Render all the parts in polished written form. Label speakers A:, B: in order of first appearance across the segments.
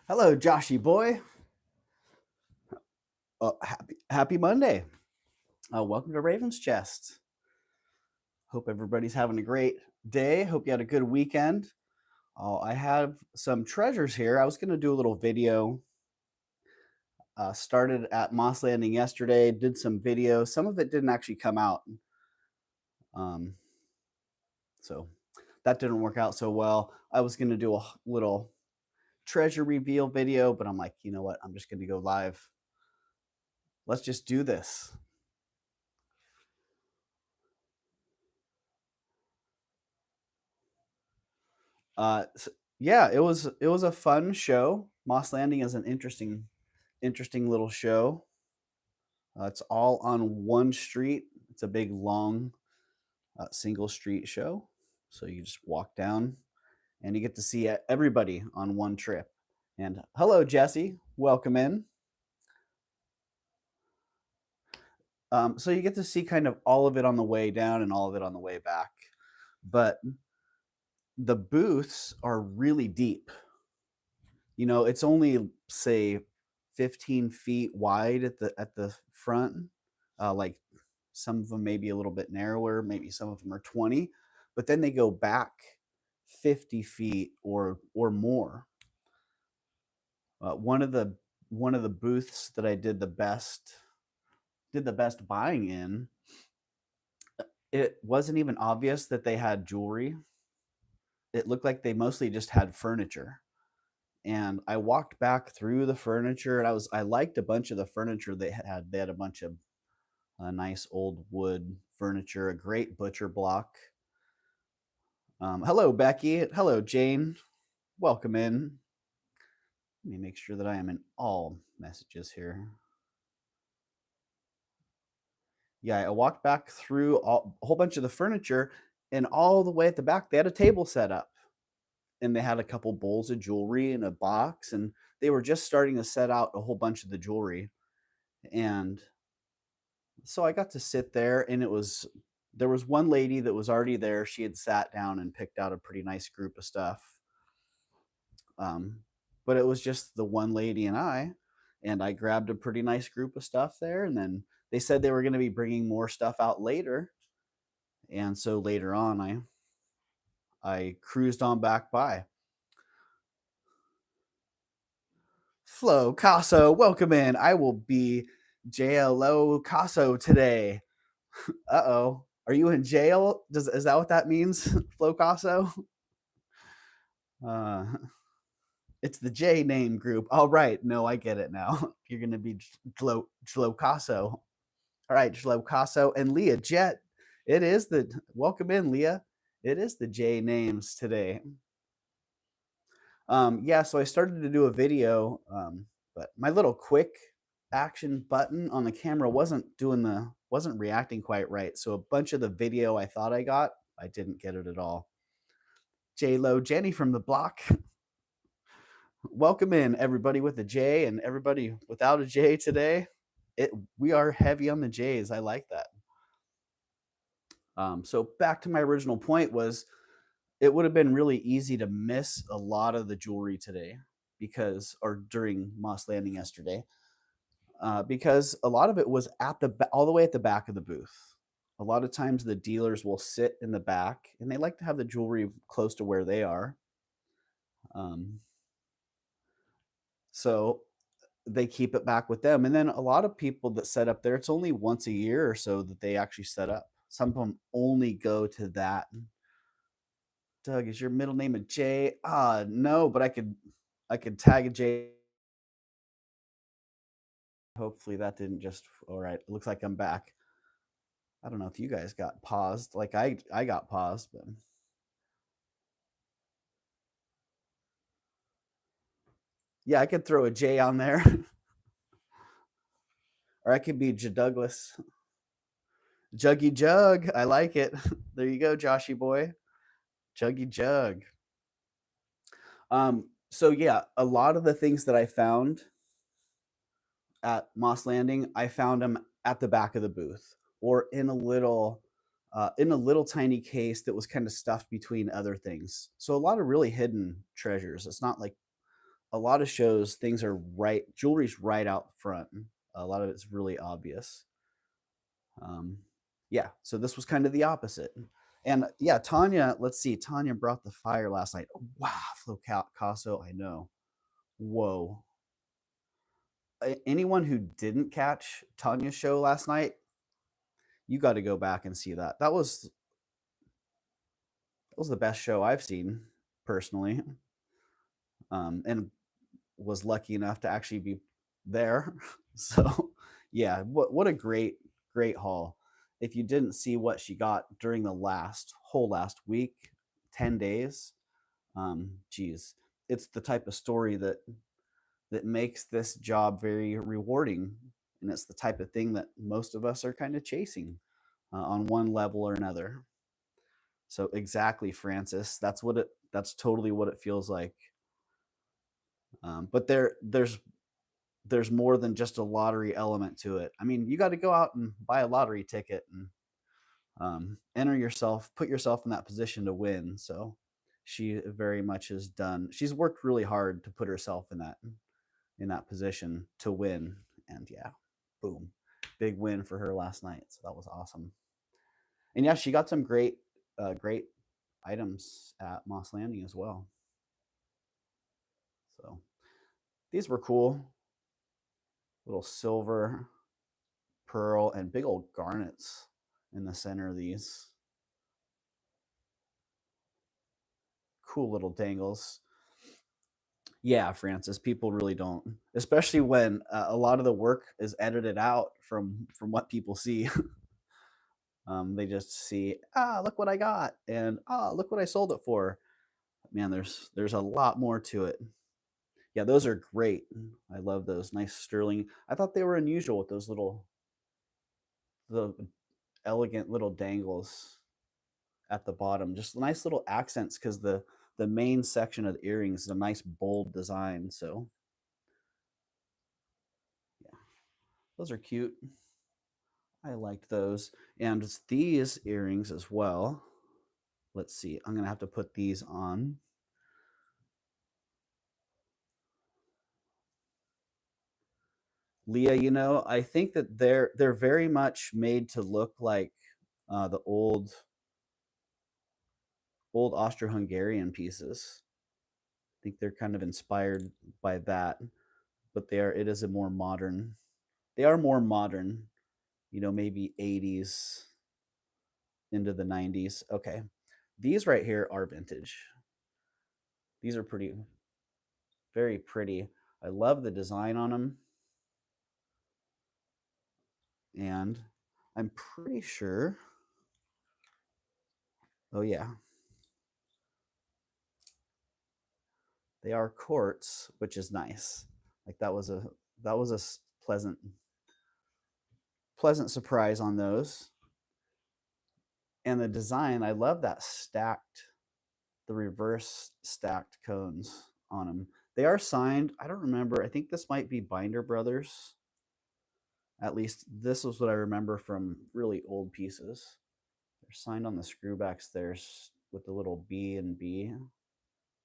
A: Hello, Joshy boy. Happy Monday. Welcome to Ravenschest. Hope everybody's having a great day. Hope you had a good weekend. I have some treasures here. I was going to do a little video. Started at Moss Landing yesterday, did some video. Some of it didn't actually come out. Um, so that didn't work out so well. I was going to do a little treasure reveal video, but I'm like, you know what? I'm just going to go live. Let's just do this. So, yeah, it was a fun show. Moss Landing is an interesting little show. It's all on one street. It's a big long single street show. So you just walk down and you get to see everybody on one trip. And hello, Jesse. Welcome in. So you get to see kind of all of it on the way down and all of it on the way back. But the booths are really deep. You know, it's only say 15 feet wide at the front. Like some of them may be a little bit narrower, maybe some of them are 20, but then they go back 50 feet or more. One of the booths that I did the best buying in, it wasn't even obvious that they had jewelry. It looked like they mostly just had furniture. And I walked back through the furniture, and I liked a bunch of the furniture they had. They had a bunch of nice old wood furniture, a great butcher block. Hello, Becky. Hello, Jane. Welcome in. Let me make sure that I am in all messages here. Yeah, I walked back through a whole bunch of the furniture, and all the way at the back, they had a table set up, and they had a couple bowls of jewelry in a box, and they were just starting to set out a whole bunch of the jewelry. And so I got to sit there, and there was one lady that was already there. She had sat down and picked out a pretty nice group of stuff. Um, but it was just the one lady and I grabbed a pretty nice group of stuff there. And then they said they were going to be bringing more stuff out later. And so later on, I cruised on back by. Flo Casso, welcome in. I will be JLO Casso today. Uh-oh. Are you in jail? Is that what that means? Flo Casso? Uh, it's the J name group. All right. No, I get it now. You're going to be Jlo Casso. All right, Jlo Casso and Leah Jet. It is the welcome in, Leah. It is the J names today. Yeah, so I started to do a video, but my little quick action button on the camera wasn't reacting quite right. So a bunch of the video I thought I got, I didn't get it at all. J Lo Jenny from the block. Welcome in everybody with a J and everybody without a J today. We are heavy on the J's. I like that. So back to my original point was it would have been really easy to miss a lot of the jewelry today or during Moss Landing yesterday, because a lot of it was all the way at the back of the booth. A lot of times the dealers will sit in the back and they like to have the jewelry close to where they are. So they keep it back with them. And then a lot of people that set up there, it's only once a year or so that they actually set up. Some of them only go to that. Doug, is your middle name a J? No, but I could tag a J. Hopefully that didn't just all right. It looks like I'm back. I don't know if you guys got paused. Like I got paused, but yeah, I could throw a J on there. Or I could be J Douglas. Juggy Jug. I like it. There you go, Joshy boy. Juggy Jug. So yeah, a lot of the things that I found at Moss Landing, I found them at the back of the booth or in a little tiny case that was kind of stuffed between other things. So a lot of really hidden treasures. It's not like a lot of shows, things are right, jewelry's right out front. A lot of it's really obvious. Um, yeah, so this was kind of the opposite. And yeah, Tanya, let's see, Tanya brought the fire last night. Oh, wow, Flocasso, I know. Whoa. Anyone who didn't catch Tanya's show last night, you got to go back and see that. That was the best show I've seen personally, and was lucky enough to actually be there. So, yeah, what a great haul. If you didn't see what she got during the whole last week, 10 days, geez, it's the type of story that makes this job very rewarding, and it's the type of thing that most of us are kind of chasing on one level or another. So exactly, Francis. That's totally what it feels like. But there's more than just a lottery element to it. I mean, you got to go out and buy a lottery ticket and enter yourself, put yourself in that position to win. So she very much has done. She's worked really hard to put herself in that position to win. And yeah, boom, big win for her last night. So that was awesome. And yeah, she got some great items at Moss Landing as well. So these were cool. Little silver, pearl, and big old garnets in the center of these. Cool little dangles. Yeah, Francis, people really don't, especially when a lot of the work is edited out from what people see. They just see, look what I got, and look what I sold it for. Man, there's a lot more to it. Yeah, those are great. I love those nice sterling. I thought they were unusual with those the elegant little dangles at the bottom. Just nice little accents because the main section of the earrings is a nice bold design. So yeah, those are cute. I liked those. And these earrings as well. Let's see. I'm gonna have to put these on. Leah, I think that they're very much made to look like the old Austro-Hungarian pieces. I think they're kind of inspired by that, but it is a more modern. They are more modern, maybe 80s into the 90s. Okay. These right here are vintage. These are very pretty. I love the design on them. And I'm pretty sure. Oh, yeah. They are quartz, which is nice. Like that was a pleasant surprise on those. And the design, I love that the reverse stacked cones on them. They are signed. I don't remember. I think this might be Binder Brothers. At least this was what I remember from really old pieces. They're signed on the screwbacks there with the little B and B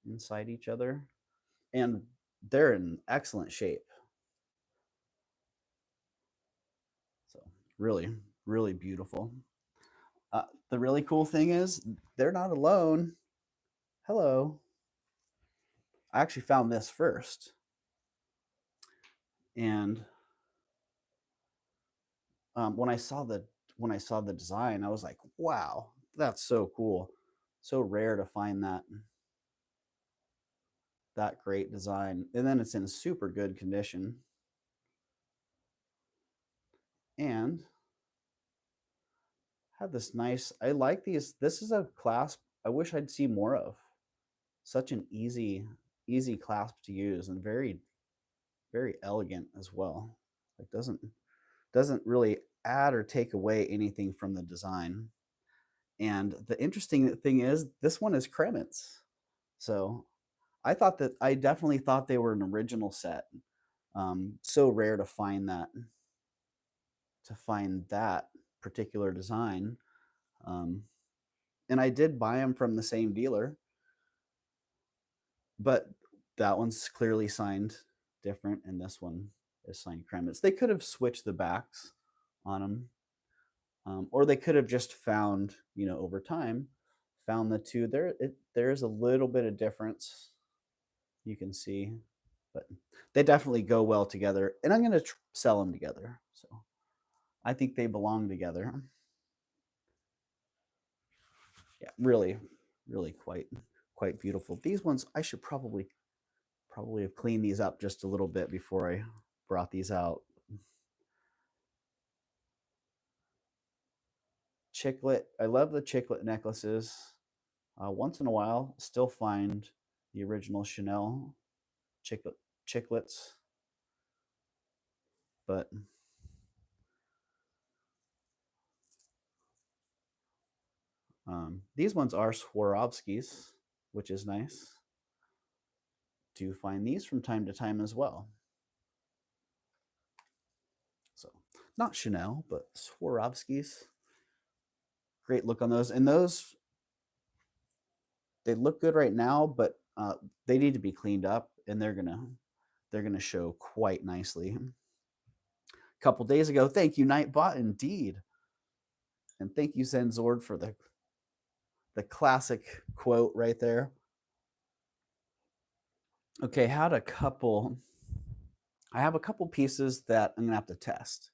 A: inside each other. And they're in excellent shape. So really, really beautiful. The really cool thing is they're not alone. Hello. I actually found this first. And when I saw the design, I was like, wow, that's so cool. So rare to find that great design. And then it's in super good condition. And have this nice, I like these. This is a clasp I wish I'd see more of. Such an easy clasp to use and very, very elegant as well. It doesn't really add or take away anything from the design. And the interesting thing is this one is Kremens. So I definitely thought they were an original set. So rare to find that particular design. Um, and I did buy them from the same dealer. But That one's clearly signed different, and this one is signed Kremnitz. They could have switched the backs on them, or they could have just found, over time, found the two. There's a little bit of difference you can see, but they definitely go well together, and I'm going to sell them together. So I think they belong together. Yeah, really, really quite beautiful. These ones I should probably have cleaned these up just a little bit before I brought these out. Chiclet, I love the chiclet necklaces. Once in a while, still find the original Chanel chiclets, but these ones are Swarovskis, which is nice. Do find these from time to time as well. So not Chanel, but Swarovskis. Great look on those, and those they look good right now, but they need to be cleaned up, and they're gonna show quite nicely. A couple days ago, thank you Nightbot, indeed, and thank you Zenzord for the classic quote right there. Okay, I have a couple pieces that I'm gonna have to test.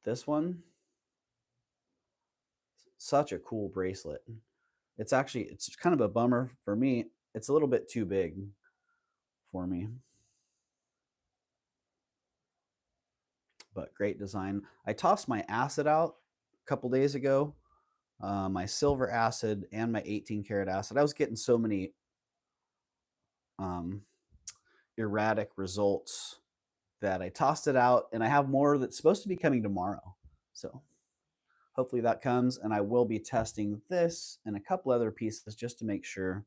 A: This one, such a cool bracelet. It's kind of a bummer for me. It's a little bit too big for me, but great design. I tossed my acid out a couple days ago, my silver acid and my 18 karat acid. I was getting so many erratic results that I tossed it out, and I have more that's supposed to be coming tomorrow. So hopefully that comes, and I will be testing this and a couple other pieces just to make sure.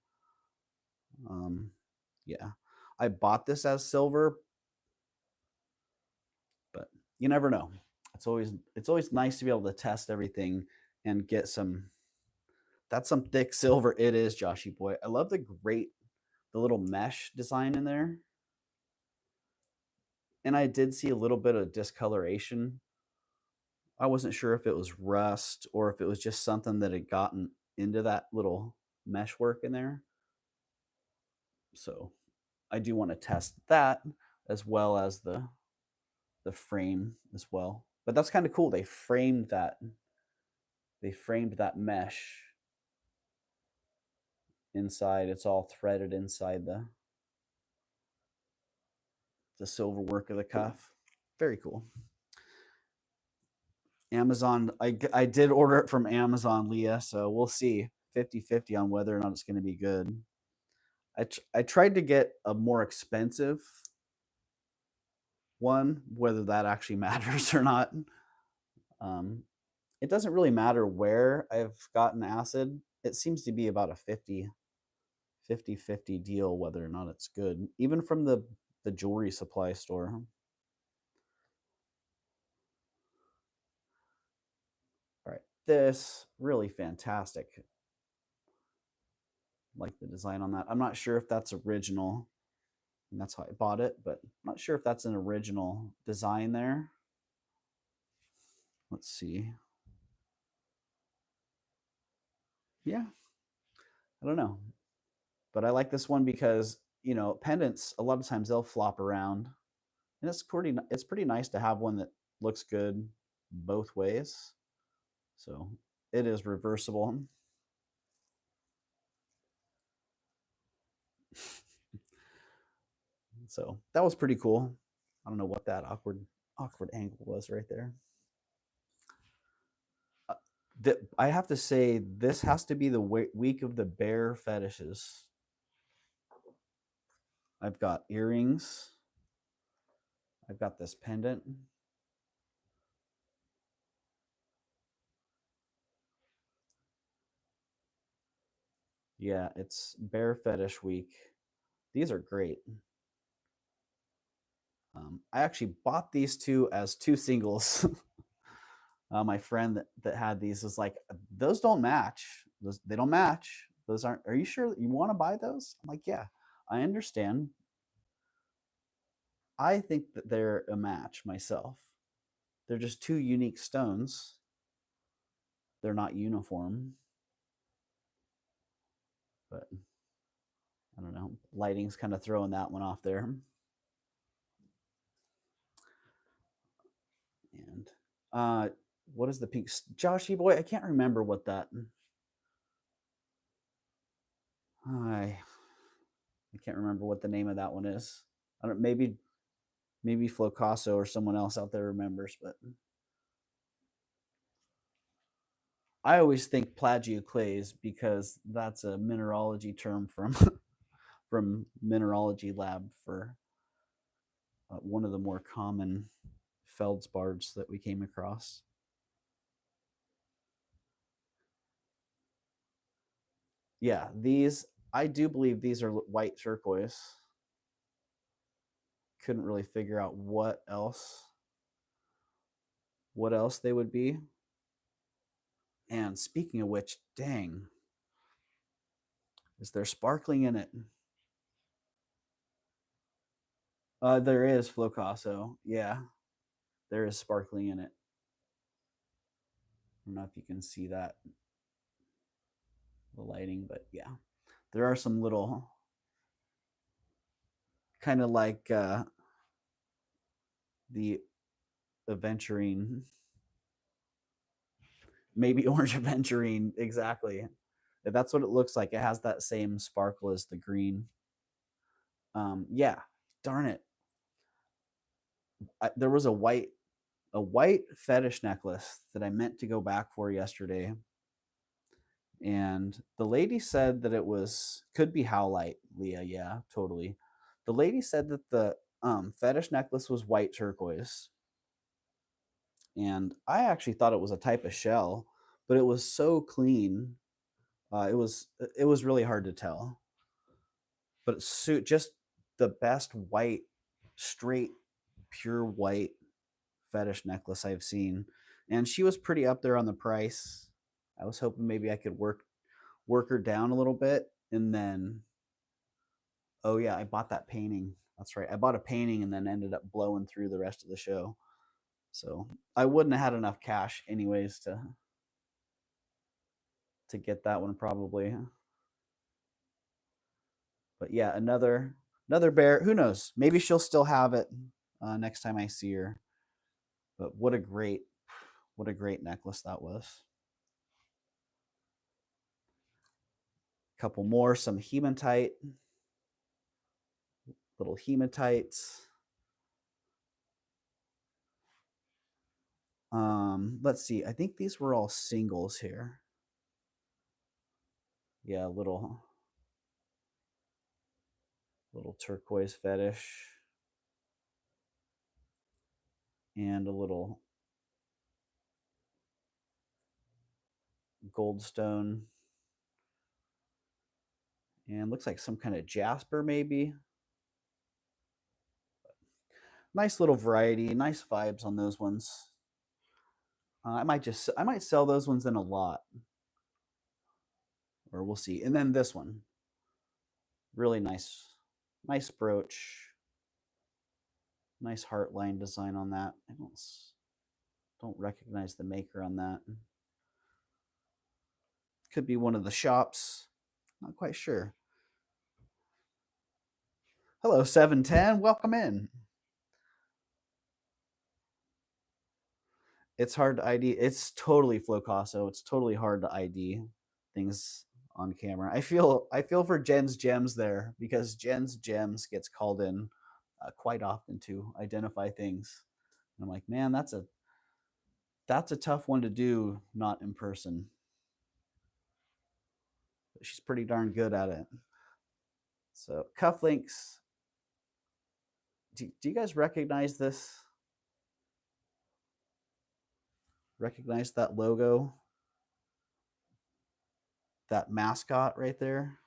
A: Yeah, I bought this as silver, but you never know. It's always nice to be able to test everything and get some. That's some thick silver. It is, Joshy boy. I love the little mesh design in there. And I did see a little bit of discoloration. I wasn't sure if it was rust or if it was just something that had gotten into that little meshwork in there. So I do want to test that as well as the frame as well. But that's kind of cool. They framed that mesh inside. It's all threaded inside the silver work of the cuff. Very cool. Amazon, I did order it from Amazon, Leah, so we'll see 50-50 on whether or not it's going to be good. I tried to get a more expensive one, whether that actually matters or not. It doesn't really matter where I've gotten acid. It seems to be about a 50-50 deal whether or not it's good, even from the jewelry supply store. All right, this really fantastic. Like the design on that. I'm not sure if that's original, and that's how I bought it, but I'm not sure if that's an original design there. Let's see. Yeah, I don't know, but I like this one because pendants a lot of times they'll flop around, and it's pretty nice to have one that looks good both ways. So it is reversible. So that was pretty cool. I don't know what that awkward angle was right there. I have to say this has to be the week of the bear fetishes. I've got earrings. I've got this pendant. Yeah, it's bear fetish week. These are great. I actually bought these two as two singles. My friend that had these was like, those don't match. They don't match. Those aren't. Are you sure you want to buy those? I'm like, yeah. I understand. I think that they're a match myself. They're just two unique stones. They're not uniform, but I don't know. Lighting's kind of throwing that one off there. And what is the pink Joshy boy? I can't remember what that. I can't remember what the name of that one is. I don't maybe Flocasso or someone else out there remembers, but I always think plagioclase because that's a mineralogy term from from mineralogy lab for one of the more common feldspars that we came across. Yeah, these I do believe these are white turquoise. Couldn't really figure out what else they would be. And speaking of which, dang, is there sparkling in it? There is Flocasso. Yeah, there is sparkling in it. I don't know if you can see that the lighting, but yeah, there are some little kind of like the aventurine, maybe orange aventurine, exactly. That's what it looks like. It has that same sparkle as the green. Yeah, darn it. There was a white fetish necklace that I meant to go back for yesterday, and the lady said that it was could be howlite, Leah. Yeah, totally. The lady said that the fetish necklace was white turquoise, and I actually thought it was a type of shell, but it was so clean. It was really hard to tell, but it's just the best white, straight, pure white fetish necklace I've seen, and she was pretty up there on the price. I was hoping maybe I could work her down a little bit, and then oh yeah, I bought that painting. That's right, I bought a painting and then ended up blowing through the rest of the show. So I wouldn't have had enough cash anyways to get that one probably. But yeah, another bear. Who knows? Maybe she'll still have it next time I see her. But what a great necklace that was. Couple more, some hematite, little hematites. Let's see. I think these were all singles here. Yeah, little turquoise fetish and a little goldstone and looks like some kind of jasper maybe. Nice little variety, nice vibes on those ones. I might sell those ones in a lot, or we'll see. And then this one, really nice brooch, nice heartline design on that. I don't recognize the maker on that. Could be one of the shops. Not quite sure. Hello, 710. Welcome in. It's hard to ID. It's totally Flocasso. It's totally hard to ID things on camera. I feel for Jen's Gems there because Jen's Gems gets called in quite often to identify things. And I'm like, man, that's a tough one to do not in person. But she's pretty darn good at it. So cufflinks. Do you guys recognize this? Recognize that logo? That mascot right there?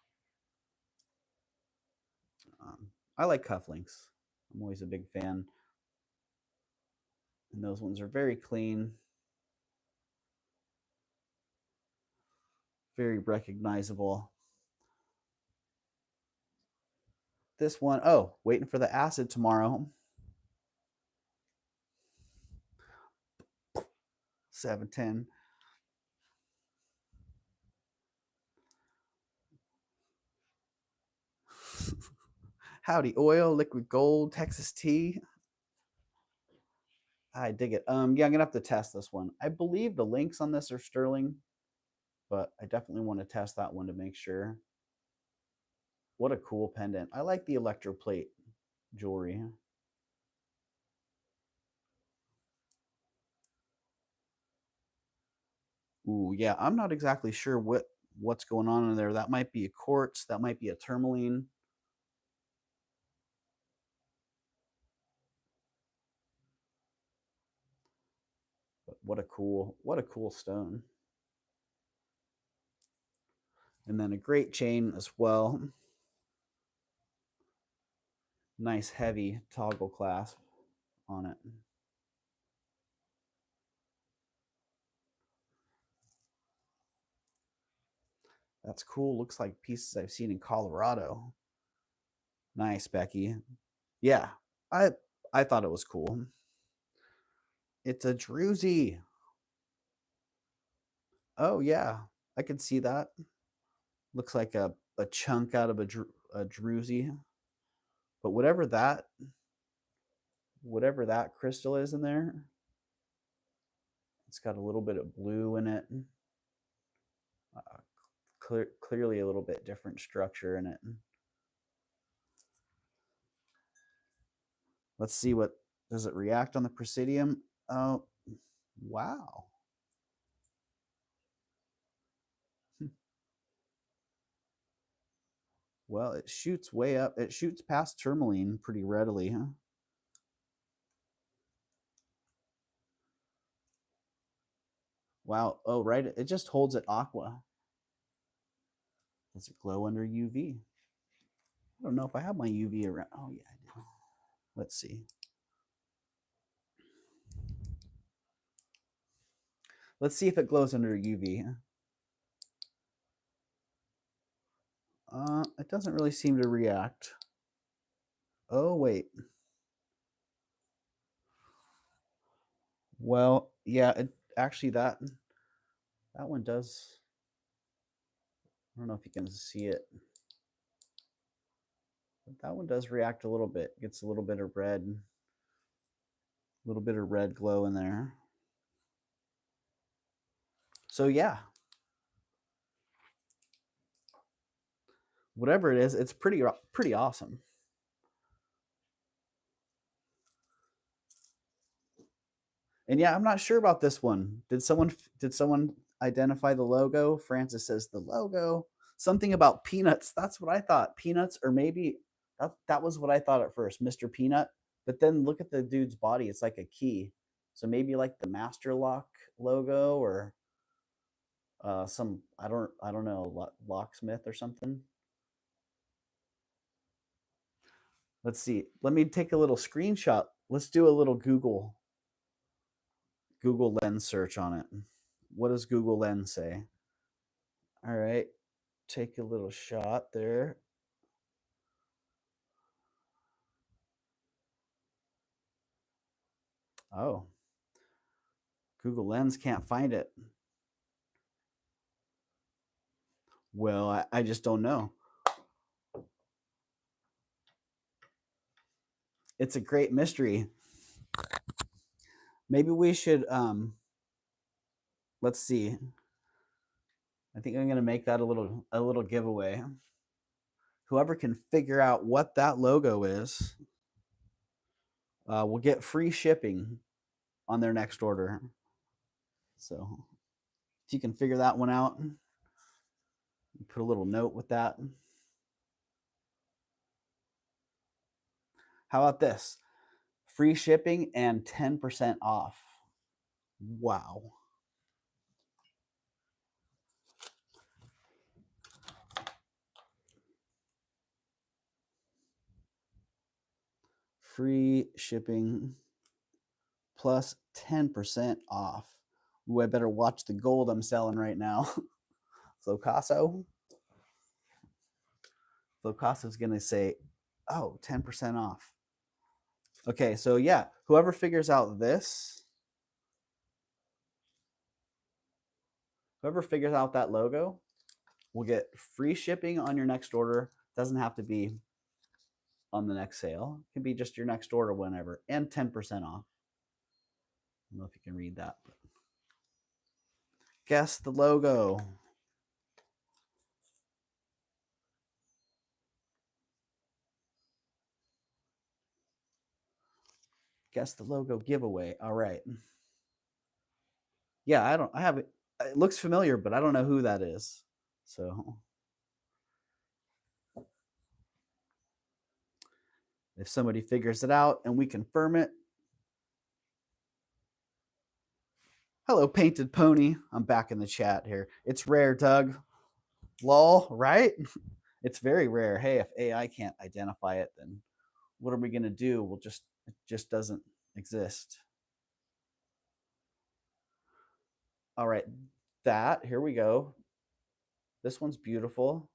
A: I like cufflinks. I'm always a big fan. And those ones are very clean, very recognizable. this one. Oh, waiting for the acid tomorrow. 710. Howdy oil, liquid gold, Texas tea. I dig it. Yeah, I'm gonna have to test this one. I believe the links on this are sterling, but I definitely want to test that one to make sure. What a cool pendant. I like the electroplate jewelry. Ooh, yeah, I'm not exactly sure what's going on in there. That might be a quartz, that might be a tourmaline. But what a cool stone. And then a great chain as well. Nice heavy toggle clasp on it. That's cool. Looks like pieces I've seen in Colorado. Nice, Becky. Yeah, I I thought it was cool. It's a druzy. Oh yeah, I can see that. Looks like a chunk out of a druzy. But whatever that crystal is in there, it's got a little bit of blue in it. Clearly a little bit different structure in it. Let's see what does it react on the presidium. Oh, wow. Well, it shoots way up. It shoots past tourmaline pretty readily, huh? Wow. Oh, right. It just holds at aqua. Does it glow under UV? I don't know if I have my UV around. Oh, yeah, I do. Let's see. Let's see if it glows under UV. It doesn't really seem to react. Oh, wait. Well, yeah, actually that one does. I don't know if you can see it. But that one does react a little bit. Gets a little bit of red glow in there. So yeah, whatever it is, it's pretty awesome. And yeah, I'm not sure about this one. Did someone identify the logo? Francis says the logo. Something about peanuts. That's what I thought. Peanuts, or maybe that was what I thought at first, Mr. Peanut. But then look at the dude's body. It's like a key. So maybe like the Master Lock logo, or some I don't know, locksmith or something. Let's see. Let me take a little screenshot. Let's do a little Google Lens search on it. What does Google Lens say? All right. Take a little shot there. Oh. Google Lens can't find it. Well, I just don't know. It's a great mystery. Maybe we should let's see. I think I'm going to make that a little giveaway. Whoever can figure out what that logo is will get free shipping on their next order. So if you can figure that one out, put a little note with that. How about this? Free shipping and 10% off. Wow. Free shipping plus 10% off. Ooh, I better watch the gold I'm selling right now. Flocaso's going to say, Oh, 10% off. Okay, so yeah, whoever figures out that logo will get free shipping on your next order. Doesn't have to be on the next sale. It can be just your next order whenever, and 10% off. I don't know if you can read that. But guess the logo. Guess the logo giveaway. All right. Yeah, I have it. It looks familiar, but I don't know who that is. So if somebody figures it out and we confirm it. Hello, Painted Pony. I'm back in the chat here. It's rare, Doug. Lol, right? It's very rare. Hey, if AI can't identify it, then what are we going to do? It just doesn't exist. All right, here we go. This one's beautiful.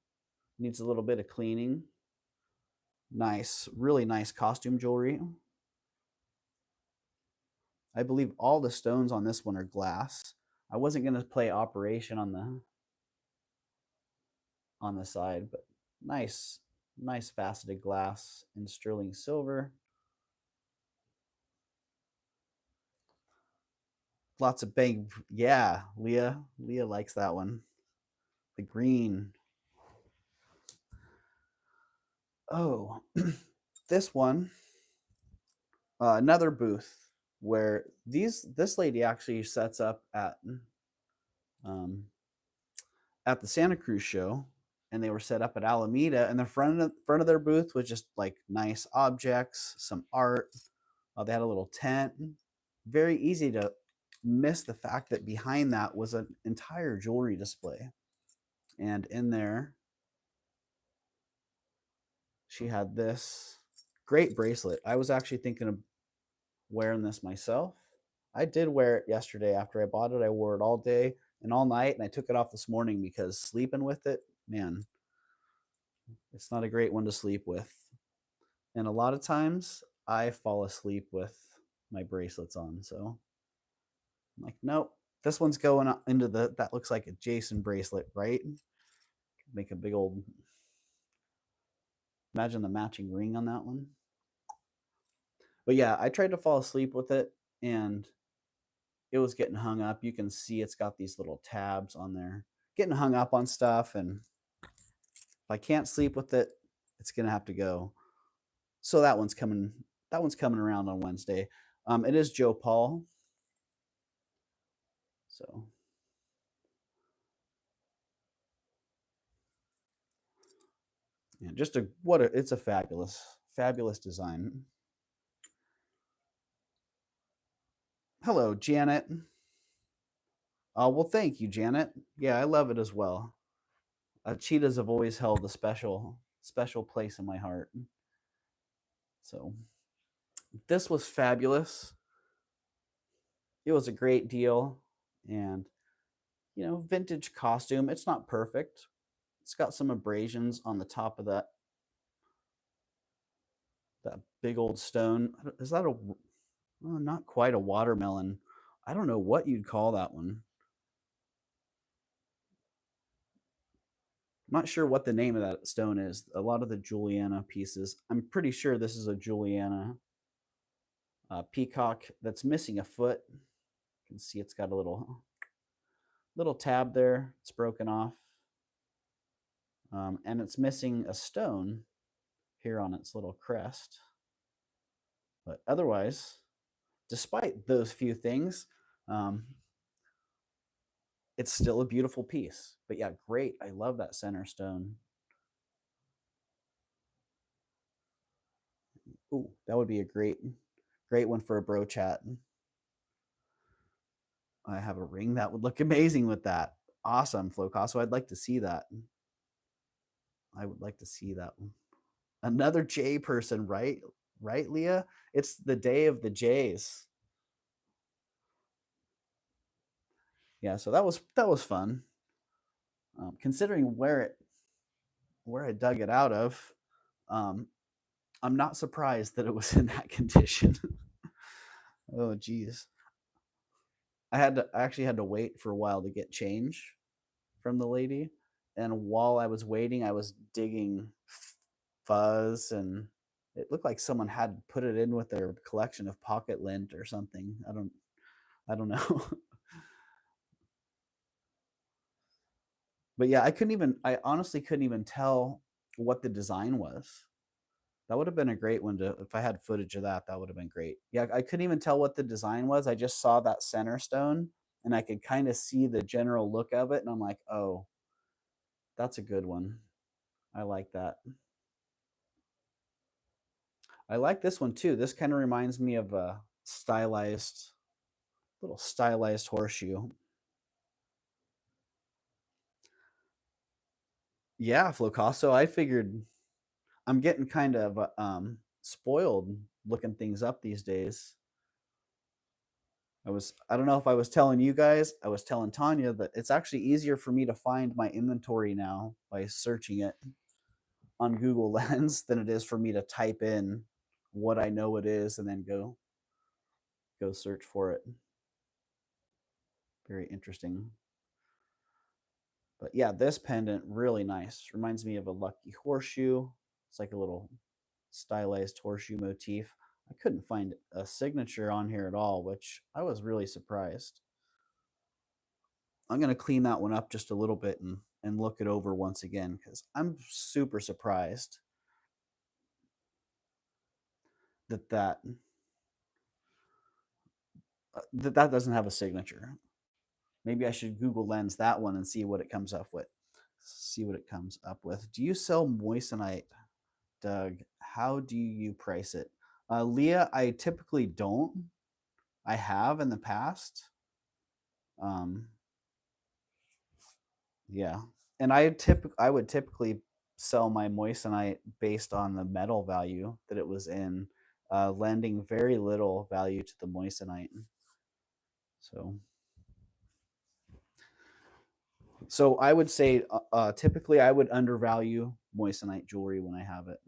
A: Needs a little bit of cleaning. Nice, really nice costume jewelry. I believe all the stones on this one are glass. I wasn't going to play Operation on the side, but nice faceted glass in sterling silver. Lots of bang. Yeah, Leah likes that one. The green. Oh, this one, another booth where this lady actually sets up um, at the Santa Cruz show, and they were set up at Alameda, and the front of their booth was just like nice objects, some art. They had a little tent. Very easy to miss the fact that behind that was an entire jewelry display, and in there she had this great bracelet. I was actually thinking of wearing this myself. I did wear it yesterday after I bought it. I wore it all day and all night, and I took it off this morning because sleeping with it, man, it's not a great one to sleep with. And a lot of times I fall asleep with my bracelets on. So I'm like, nope, this one's going into that looks like a Jason bracelet, right? Make a big old, imagine the matching ring on that one. But yeah, I tried to fall asleep with it and it was getting hung up. You can see it's got these little tabs on there, getting hung up on stuff. And if I can't sleep with it, it's gonna have to go. So that one's coming. That one's coming around on Wednesday. It is Joe Paul. So yeah, it's a fabulous design. Hello, Janet. Well, thank you, Janet. Yeah, I love it as well. Cheetahs have always held a special place in my heart. So this was fabulous. It was a great deal, and vintage costume. It's not perfect. It's got some abrasions on the top of that big old stone. Is that not quite a watermelon? I don't know what you'd call that one. I'm not sure what the name of that stone is. A lot of the Juliana pieces, I'm pretty sure this is a Juliana peacock that's missing a foot. You can see it's got a little tab there. It's broken off. And it's missing a stone here on its little crest. But otherwise, despite those few things, it's still a beautiful piece. But yeah, great. I love that center stone. Ooh, that would be a great one for a bro chat. I have a ring that would look amazing with that. Awesome, Flocasso. I'd like to see that. I would like to see that one. Another J person, right? Right, Leah? It's the day of the J's. Yeah, so that was fun. Considering where I dug it out of, I'm not surprised that it was in that condition. Oh, geez. I actually had to wait for a while to get change from the lady. And while I was waiting, I was digging fuzz, and it looked like someone had put it in with their collection of pocket lint or something. I don't know. But yeah, I honestly couldn't even tell what the design was. That would have been a great one to, if I had footage of that, that would have been great. Yeah, I couldn't even tell what the design was. I just saw that center stone and I could kind of see the general look of it. And I'm like, oh, that's a good one. I like that. I like this one too. This kind of reminds me of a little stylized horseshoe. Yeah, Flocasso. I figured I'm getting kind of spoiled looking things up these days. I don't know if I was telling you guys, I was telling Tanya that it's actually easier for me to find my inventory now by searching it on Google Lens than it is for me to type in what I know it is and then go search for it. Very interesting. But yeah, this pendant really nice. Reminds me of a lucky horseshoe. It's like a little stylized horseshoe motif. I couldn't find a signature on here at all, which I was really surprised. I'm going to clean that one up just a little bit and look it over once again because I'm super surprised that that doesn't have a signature. Maybe I should Google Lens that one and see what it comes up with. See what it comes up with. Do you sell moissanite, Doug? How do you price it? Leah, I typically don't. I have in the past. Um, yeah, and I would typically sell my moissanite based on the metal value that it was in, lending very little value to the moissanite. So, so I would say typically I would undervalue moissanite jewelry when I have it.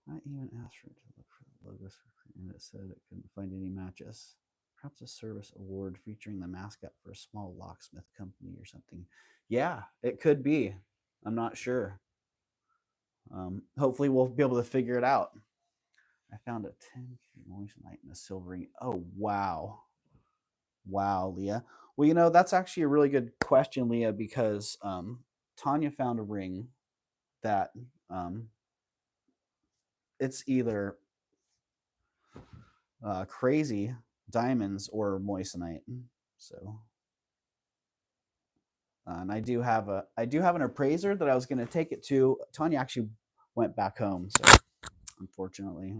A: I even asked her to look for the logos, and it said it couldn't find any matches. Perhaps a service award featuring the mascot for a small locksmith company or something. Yeah, it could be. I'm not sure. Hopefully, we'll be able to figure it out. I found a 10K moissanite and a silvery. Oh, wow. Wow, Leah. Well, that's actually a really good question, Leah, because Tanya found a ring that it's either crazy diamonds or moissanite. So, and I do have an appraiser that I was going to take it to. Tanya actually went back home, so unfortunately,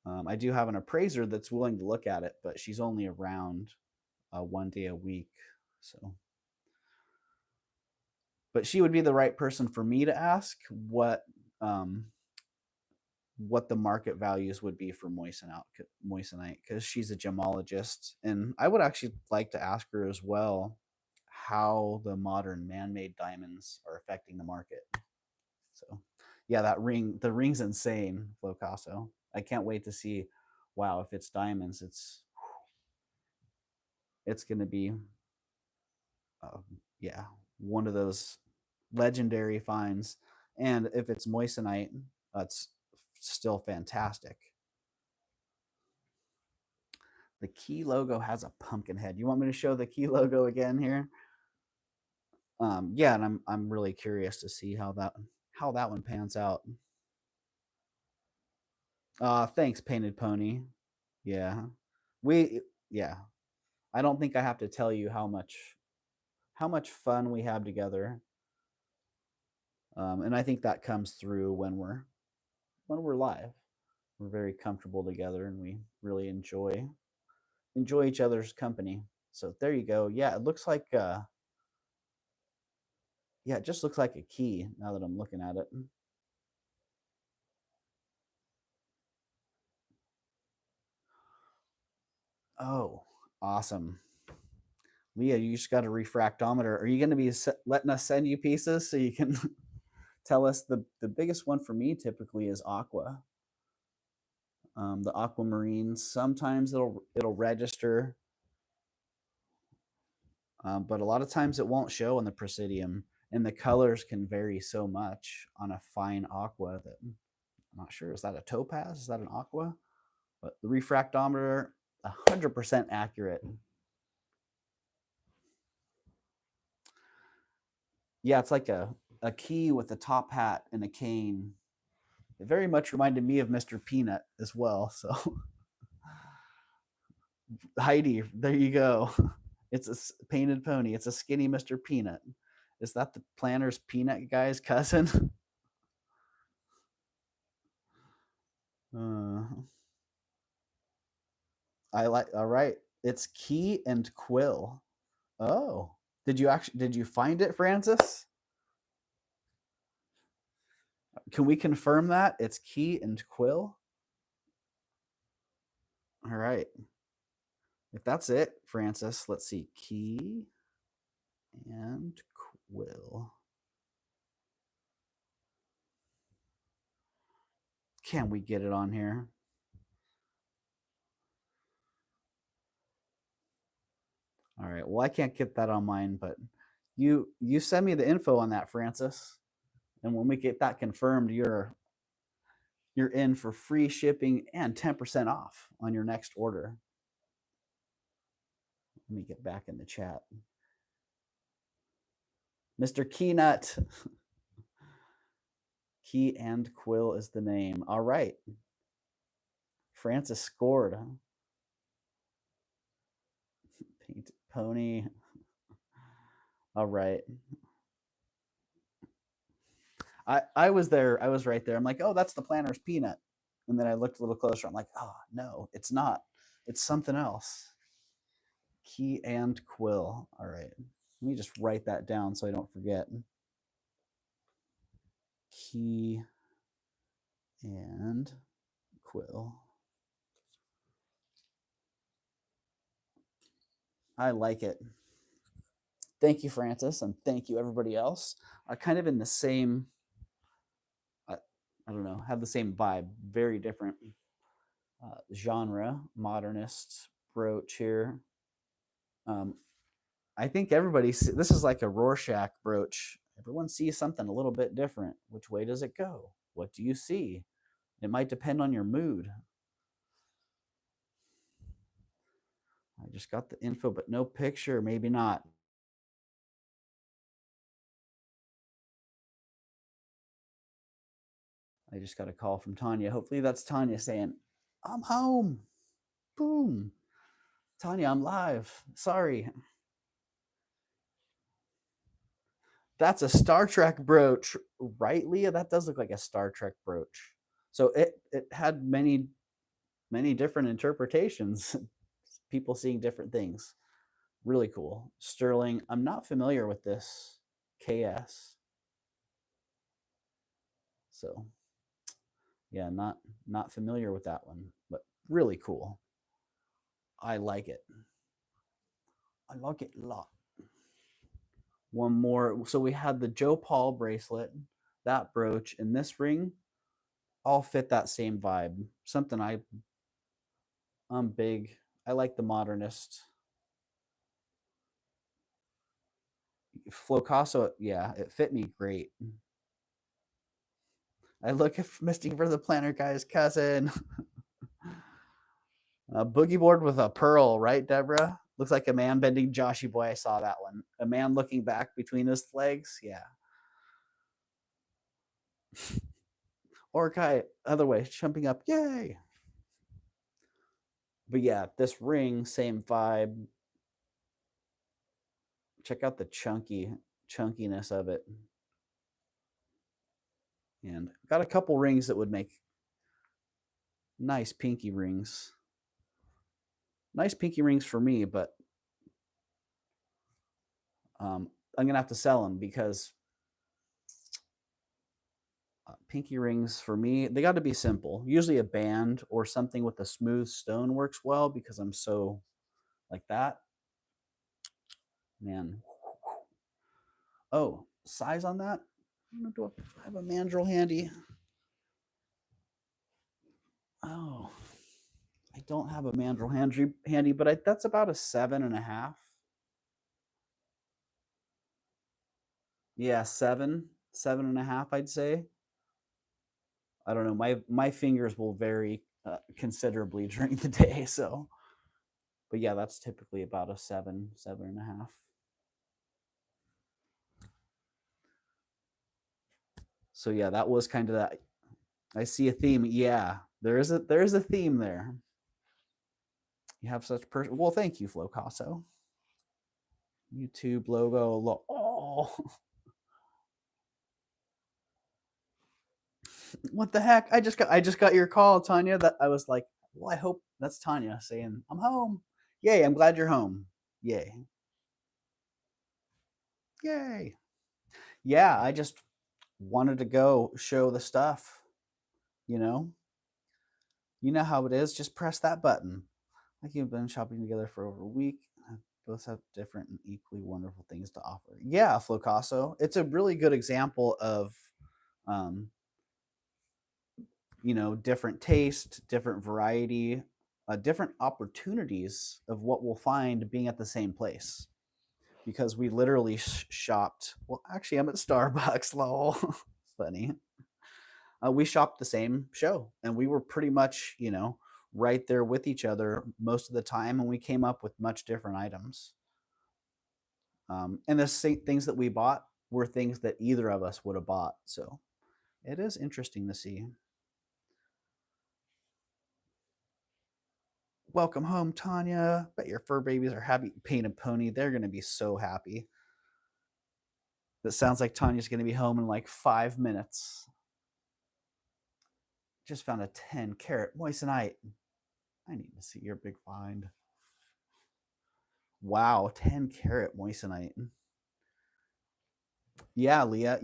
A: I do have an appraiser that's willing to look at it, but she's only around 1 day a week. So, but she would be the right person for me to ask um, what the market values would be for moissanite because she's a gemologist, and I would actually like to ask her as well how the modern man-made diamonds are affecting the market. So, yeah, the ring's insane, Flocasso. I can't wait to see. Wow, if it's diamonds, it's going to be, uh, yeah, one of those legendary finds. And if it's moissanite, that's still fantastic. The key logo has a pumpkin head. You want me to show the key logo again here? Yeah, and I'm really curious to see how that one pans out. Thanks, Painted Pony. Yeah, we yeah. I don't think I have to tell you how much fun we have together, and I think that comes through when we're live. We're very comfortable together, and we really enjoy each other's company. So there you go. Yeah, it looks like yeah, it just looks like a key now that I'm looking at it. Oh, awesome. Leah, you just got a refractometer. Are you going to be letting us send you pieces so you can tell us the biggest one for me typically is aqua. The aquamarines. Sometimes it'll register, but a lot of times it won't show on the Presidium, and the colors can vary so much on a fine aqua that I'm not sure. Is that a topaz? Is that an aqua? But the refractometer, 100% accurate. Yeah, it's like a key with a top hat and a cane. It very much reminded me of Mr. Peanut as well. So Heidi, there you go. It's a painted pony. It's a skinny Mr. Peanut. Is that the planner's peanut guy's cousin? uh, I like. All right, it's Key and Quill. Oh, did you find it, Francis? Can we confirm that it's Key and Quill? All right. If that's it, Francis, let's see. Key and Quill. Can we get it on here? All right. Well, I can't get that on mine, but you send me the info on that, Francis. And when we get that confirmed, you're in for free shipping and 10% off on your next order. Let me get back in the chat. Mr. Keynut. Key and Quill is the name. All right. Francis scored. Painted pony. All right. I was there. I was right there. I'm like, oh, that's the planner's peanut. And then I looked a little closer. I'm like, oh, no, it's not. It's something else. Key and Quill. All right. Let me just write that down so I don't forget. Key and Quill. I like it. Thank you, Francis, and thank you, everybody else. Kind of in the same, I don't know, have the same vibe, very different genre, modernist brooch here. I think this is like a Rorschach brooch. Everyone sees something a little bit different. Which way does it go? What do you see? It might depend on your mood. I just got the info, but no picture. Maybe not. I just got a call from Tanya. Hopefully that's Tanya saying, I'm home. Boom. Tanya, I'm live. Sorry. That's a Star Trek brooch, right, Leah? That does look like a Star Trek brooch. So it had many different interpretations. People seeing different things. Really cool. Sterling. I'm not familiar with this KS. So yeah, not familiar with that one, but really cool. I like it. I like it a lot. One more. So we had the Joe Paul bracelet, that brooch, and this ring all fit that same vibe. Something I'm big. I like the modernist. Flocasso, yeah, it fit me great. I look at Misty for the planner guy's cousin. A boogie board with a pearl, right, Deborah? Looks like a man bending Joshy boy. I saw that one. A man looking back between his legs. Yeah. Orkai, other way, jumping up. Yay. But yeah, this ring, same vibe. Check out the chunkiness of it. And got a couple rings that would make nice pinky rings. Nice pinky rings for me, but I'm going to have to sell them because pinky rings for me, they got to be simple. Usually a band or something with a smooth stone works well because I'm so like that. Man. Oh, size on that? Do I have a mandrel handy? Oh, I don't have a mandrel handy, but that's about a 7.5. Yeah, 7.5, I'd say. I don't know. My fingers will vary considerably during the day, so. But yeah, that's typically about a 7.5. So yeah, that was kind of that. I see a theme. Yeah, there is a theme there. You have such person. Well, thank you, Flocasso. YouTube logo. Oh, what the heck? I just got your call, Tanya. That I was like, well, I hope that's Tanya saying I'm home. Yay! I'm glad you're home. Yay! Yay! Yeah, I just wanted to go show the stuff. You know, you know how it is. Just press that button. Like you've been shopping together for over a week. Both have different and equally wonderful things to offer. Yeah, Flocasso. It's a really good example of um, different taste, different variety, different opportunities of what we'll find being at the same place. Because we literally shopped. Well, actually, I'm at Starbucks. Lol, funny. We shopped the same show, and we were pretty much, right there with each other most of the time, and we came up with much different items. And the same things that we bought were things that either of us would have bought. So it is interesting to see. Welcome home, Tanya. Bet your fur babies are happy paint a pony. They're going to be so happy. That sounds like Tanya's going to be home in like 5 minutes. Just found a 10-carat moissanite. I need to see your big find. Wow, 10-carat moissanite. Yeah, Leah.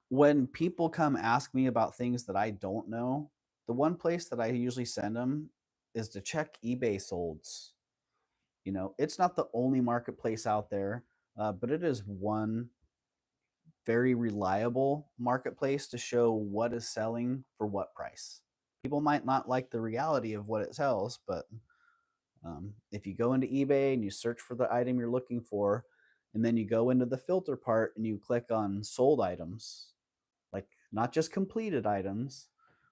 A: When people come ask me about things that I don't know, the one place that I usually send them is to check eBay solds. It's not the only marketplace out there, but it is one very reliable marketplace to show what is selling for what price. People might not like the reality of what it sells, but if you go into eBay and you search for the item you're looking for, and then you go into the filter part and you click on sold items, like not just completed items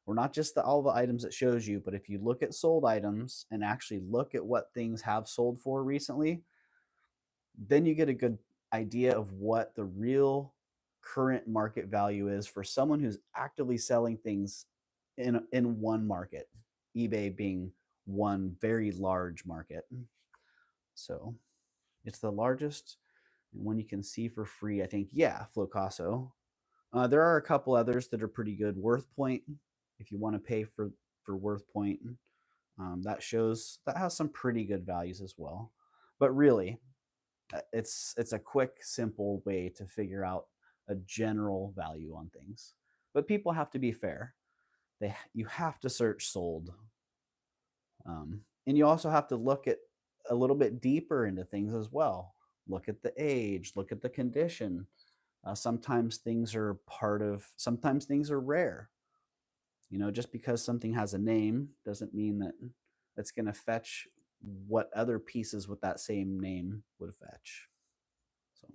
A: or not just all the items it shows you, but if you look at sold items and actually look at what things have sold for recently, then you get a good idea of what the real current market value is for someone who's actively selling things in one market, eBay being one very large market. So it's the largest and one you can see for free, I think. Yeah, Flocasso. There are a couple others that are pretty good. Worth Point, if you want to pay for Worth Point, that has some pretty good values as well. But really, it's a quick, simple way to figure out a general value on things. But people have to be fair. You have to search sold, and you also have to look at a little bit deeper into things as well. Look at the age, look at the condition. Sometimes things are sometimes things are rare. Just because something has a name doesn't mean that it's going to fetch what other pieces with that same name would fetch. So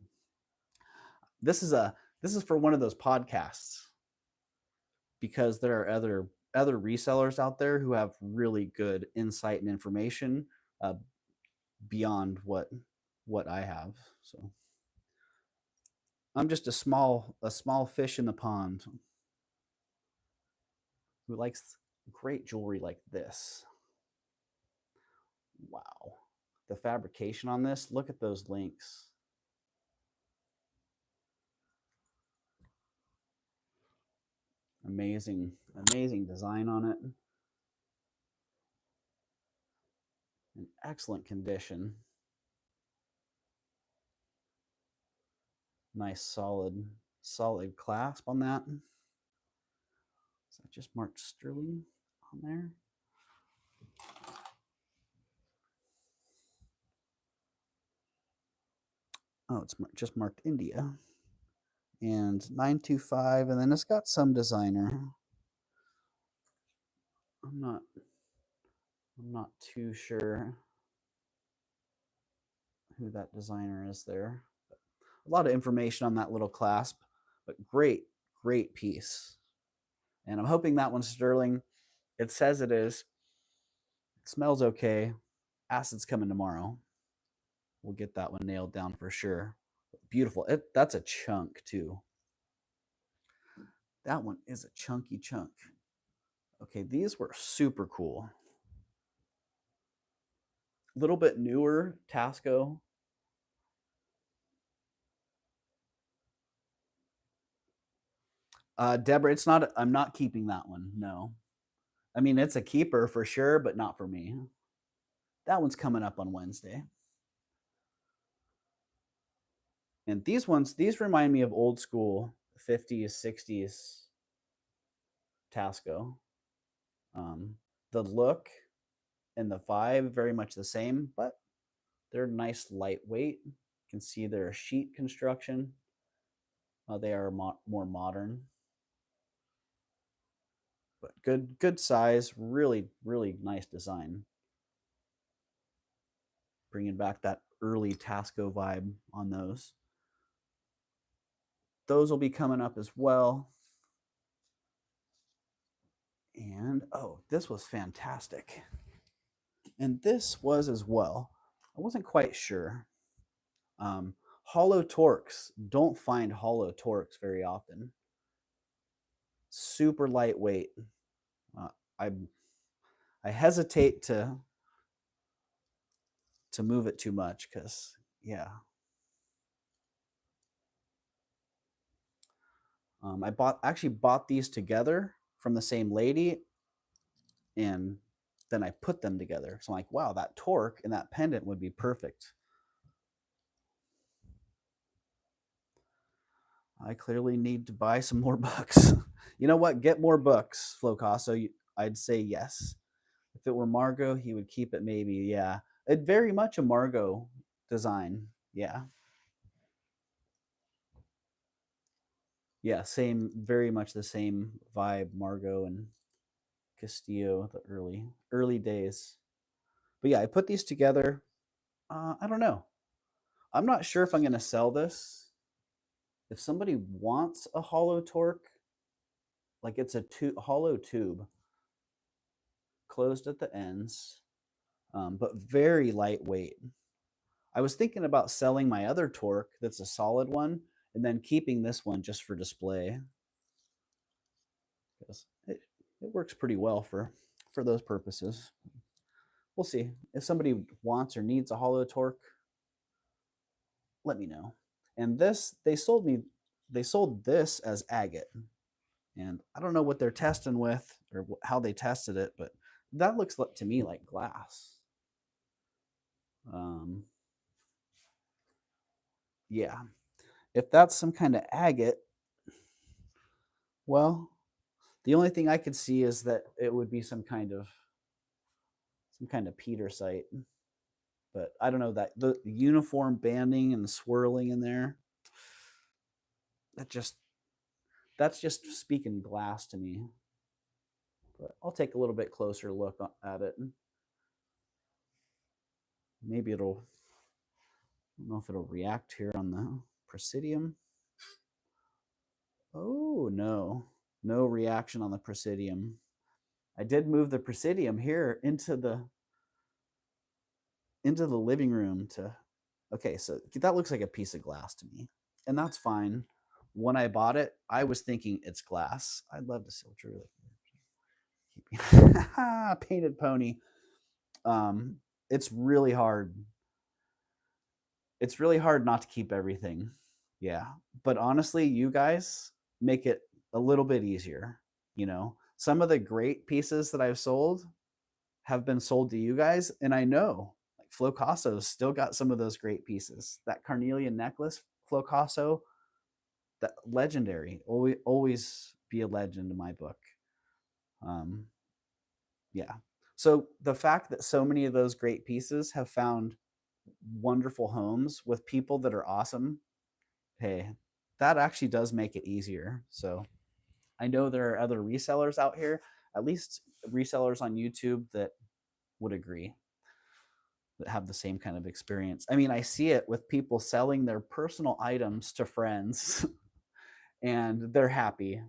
A: this is for one of those podcasts, because there are other resellers out there who have really good insight and information uh, beyond what I have. So I'm just a small fish in the pond who likes great jewelry like this. Wow. The fabrication on this, look at those links. Amazing, amazing design on it. In excellent condition. Nice solid clasp on that. So I just marked sterling on there. Oh, it's just marked India. and 925, and then it's got some designer. I'm not too sure who that designer is there. A lot of information on that little clasp, but great, great piece. And I'm hoping that one's sterling. It says it is. It smells okay. Acid's coming tomorrow. We'll get that one nailed down for sure. Beautiful. That's a chunk too. That one is a chunky chunk. Okay, these were super cool. A little bit newer Tasco. Deborah, it's not. I'm not keeping that one. No, I mean it's a keeper for sure, but not for me. That one's coming up on Wednesday. And these ones, these remind me of old school 50s, 60s Tasco. The look and the vibe very much the same, but they're nice lightweight. You can see they're a sheet construction. They are more modern, but good size. Really, really nice design. Bringing back that early Tasco vibe on those. Those will be coming up as well. And oh, this was fantastic. And this was as well. I wasn't quite sure. Hollow Torques. Don't find hollow Torques very often. Super lightweight. I hesitate to move it too much because yeah. I actually bought these together from the same lady, and then I put them together. So I'm like, wow, that torque and that pendant would be perfect. I clearly need to buy some more books. You know what? Get more books, Flocasso. I'd say yes. If it were Margot, he would keep it maybe. Yeah. It very much a Margot design. Yeah. Yeah, same, very much the same vibe, Margot and Castillo, the early days. But yeah, I put these together. I don't know. I'm not sure if I'm going to sell this. If somebody wants a hollow torque, like it's a hollow tube, closed at the ends, but very lightweight. I was thinking about selling my other torque that's a solid one and then keeping this one just for display. Because it works pretty well for those purposes. We'll see. If somebody wants or needs a hollow torque, let me know. And this, they sold this as agate. And I don't know what they're testing with or how they tested it, but that looks to me like glass. Yeah. If that's some kind of agate, well, the only thing I could see is that it would be some kind of petersite. But I don't know, that the uniform banding and the swirling in there, that's just speaking glass to me. But I'll take a little bit closer look at it. Maybe it'll, I don't know if it'll react here on the Presidium. Oh, no. No reaction on the Presidium. I did move the Presidium here into the living room to, okay, so that looks like a piece of glass to me. And that's fine. When I bought it, I was thinking it's glass. I'd love to sell Drew. Painted pony. It's really hard. It's really hard not to keep everything. Yeah. But honestly, you guys make it a little bit easier. You know, some of the great pieces that I've sold have been sold to you guys. And I know like Flocasso's still got some of those great pieces. That carnelian necklace, Flocasso, that legendary, always be a legend in my book. Yeah. So the fact that so many of those great pieces have found wonderful homes with people that are awesome, hey, that actually does make it easier. So I know there are other resellers out here, at least resellers on YouTube, that would agree, that have the same kind of experience. I mean, I see it with people selling their personal items to friends and they're happy.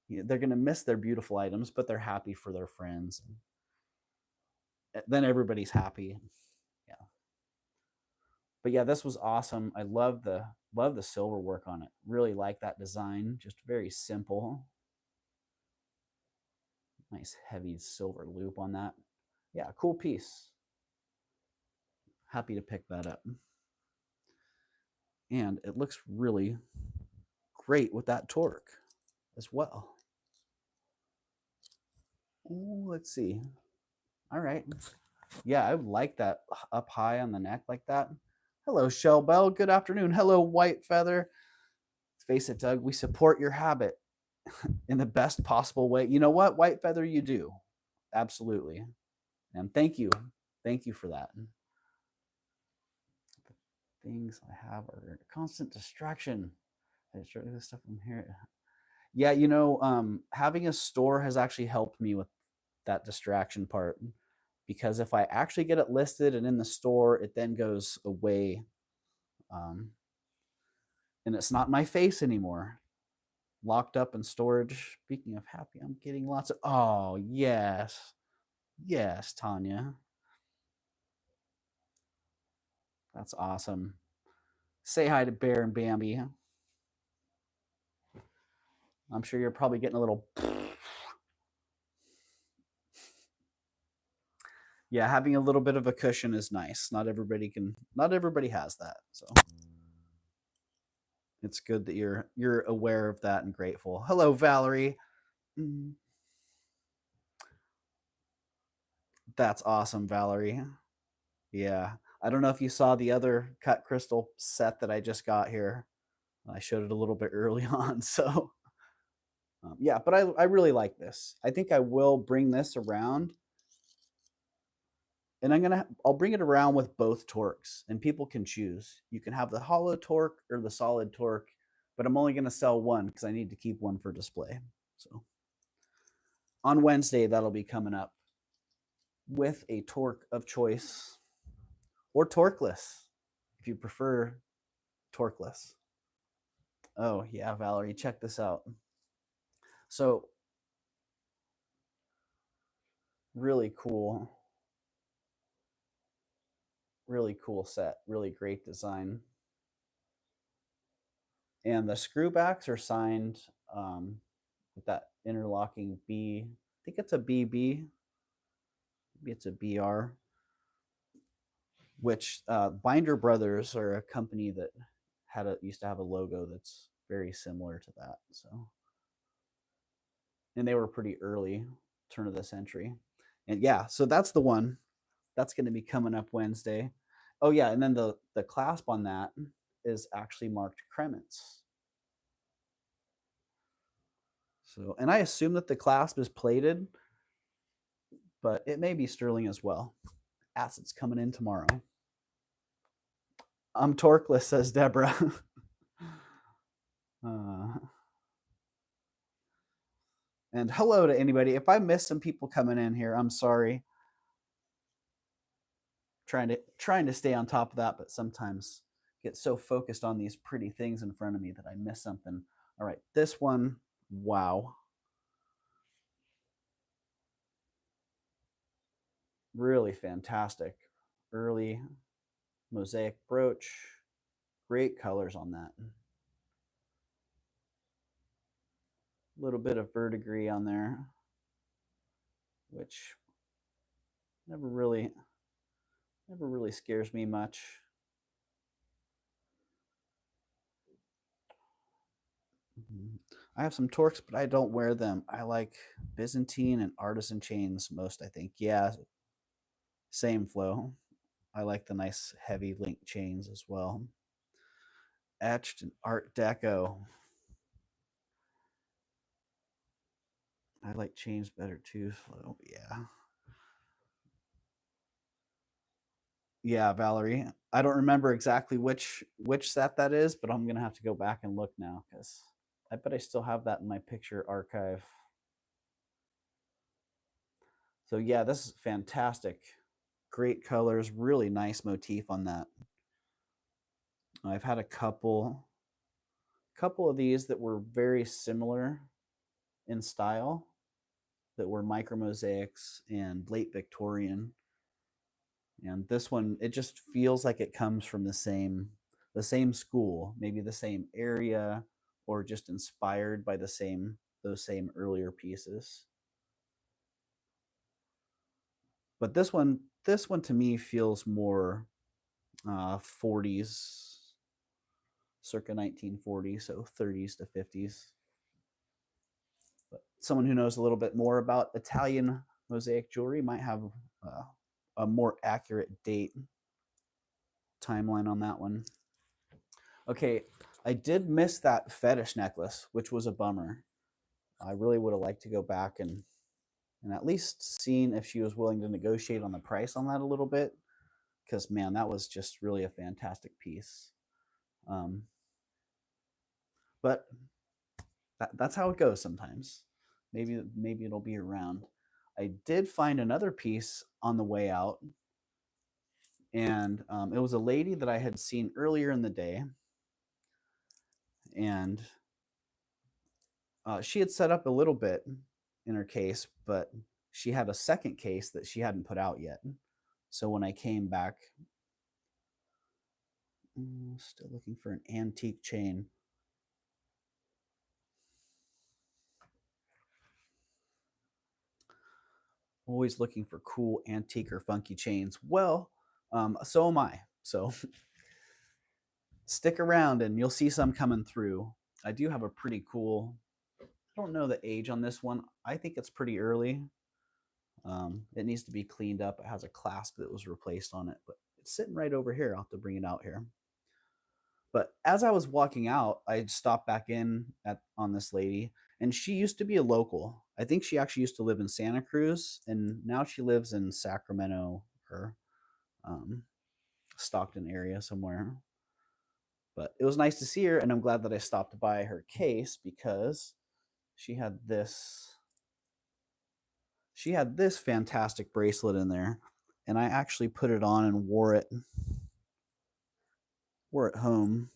A: They're going to miss their beautiful items, but they're happy for their friends. Then everybody's happy. Yeah. But yeah, this was awesome. I love the silver work on it. Really like that design. Just very simple. Nice heavy silver loop on that. Yeah, cool piece. Happy to pick that up. And it looks really great with that torque as well. Ooh, let's see. All right. Yeah, I would like that up high on the neck like that. Hello, Shell Bell. Good afternoon. Hello, White Feather. Let's face it, Doug, we support your habit in the best possible way. You know what, White Feather, you do. Absolutely. And thank you. Thank you for that. The things I have are constant distraction. I just this stuff from here. Yeah, you know, having a store has actually helped me with that distraction part, because if I actually get it listed and in the store, it then goes away, um, and it's not my face anymore. Locked up in storage. Speaking of happy, I'm getting lots of. Oh yes, yes, Tanya, that's awesome. Say hi to Bear and Bambi. I'm sure you're probably getting a little. Yeah, having a little bit of a cushion is nice. Not everybody can. Not everybody has that. So it's good that you're aware of that and grateful. Hello, Valerie. Mm, that's awesome, Valerie. Yeah, I don't know if you saw the other cut crystal set that I just got here. I showed it a little bit early on, so yeah. But I really like this. I think I will bring this around, and I'll bring it around with both torques, and people can choose. You can have the hollow torque or the solid torque, but I'm only gonna sell one because I need to keep one for display. So on Wednesday, that'll be coming up with a torque of choice, or torqueless if you prefer torqueless. Oh yeah, Valerie, check this out. So really cool, really cool set, really great design. And the screw backs are signed with that interlocking B. I think it's a BB. Maybe it's a BR. Which Binder Brothers are a company that used to have a logo that's very similar to that. So, and they were pretty early, turn of the century. And yeah, so that's the one that's going to be coming up Wednesday. Oh yeah, and then the clasp on that is actually marked Kremens. So, and I assume that the clasp is plated, but it may be sterling as well. Acid's coming in tomorrow. I'm torqueless, says Deborah. uh, and hello to anybody. If I miss some people coming in here, I'm sorry. Trying to stay on top of that, but sometimes get so focused on these pretty things in front of me that I miss something. All right, this one, wow. Really fantastic. Early mosaic brooch. Great colors on that. A little bit of verdigris on there, which never really scares me much. I have some Torques, but I don't wear them. I like Byzantine and Artisan chains most, I think. Yeah, same flow. I like the nice heavy link chains as well. Etched and Art Deco. I like chains better too. Flow, yeah. Yeah, Valerie. I don't remember exactly which set that is, but I'm gonna have to go back and look now because I bet I still have that in my picture archive. So yeah, this is fantastic. Great colors, really nice motif on that. I've had a couple of these that were very similar in style that were micro mosaics and late Victorian. And this one, it just feels like it comes from the same school, maybe the same area, or just inspired by those same earlier pieces. But this one to me feels more 40s, circa 1940, so 30s to 50s. But someone who knows a little bit more about Italian mosaic jewelry might have uh, a more accurate date timeline on that one. Okay, I did miss that fetish necklace, which was a bummer. I really would have liked to go back and at least seen if she was willing to negotiate on the price on that a little bit, because man, that was just really a fantastic piece. Um, but that's how it goes sometimes. Maybe it'll be around. I did find another piece on the way out, and it was a lady that I had seen earlier in the day, and she had set up a little bit in her case, but she had a second case that she hadn't put out yet. So when I came back, still looking for an antique chain. Always looking for cool antique or funky chains. Well, so am I. So stick around and you'll see some coming through. I do have a pretty cool, I don't know the age on this one. I think it's pretty early. It needs to be cleaned up. It has a clasp that was replaced on it, but it's sitting right over here. I'll have to bring it out here. But as I was walking out, I stopped back in on this lady, and she used to be a local. I think she actually used to live in Santa Cruz, and now she lives in Sacramento or um, Stockton area somewhere. But it was nice to see her, and I'm glad that I stopped by her case because she had this she had this fantastic bracelet in there, and I actually put it on and wore it home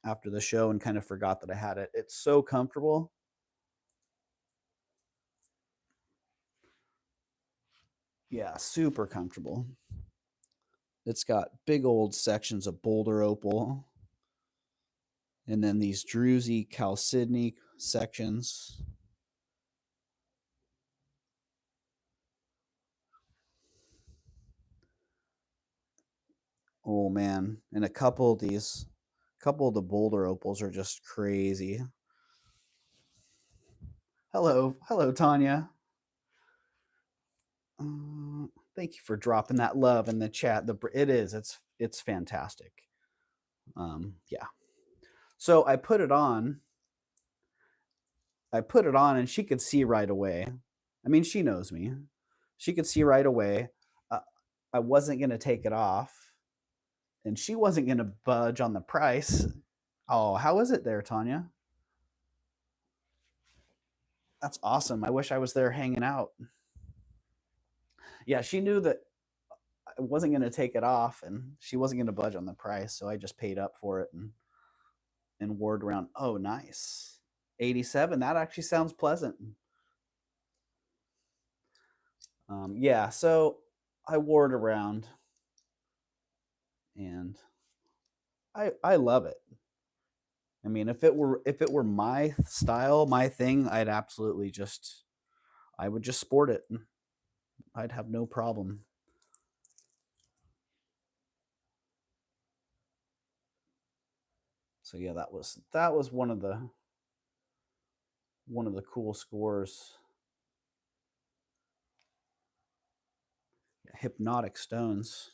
A: after the show and kind of forgot that I had it. It's so comfortable. Yeah, super comfortable. It's got big old sections of Boulder opal and then these druzy chalcedony sections. Oh man, and couple of the Boulder opals are just crazy. Hello, Tanya. Thank you for dropping that love in the chat. It's fantastic. Yeah. So I put it on, and she could see right away. I mean, she knows me. She could see right away. Uh, I wasn't gonna take it off, and she wasn't gonna budge on the price. Oh, how is it there, Tanya? That's awesome. I wish I was there hanging out. Yeah, she knew that I wasn't going to take it off and she wasn't going to budge on the price. So I just paid up for it and wore it around. Oh, nice. 87. That actually sounds pleasant. Yeah, so I wore it around and I love it. I mean, if it were my style, my thing, I would just sport it. I'd have no problem. So yeah, that was one of the cool scores. Hypnotic stones.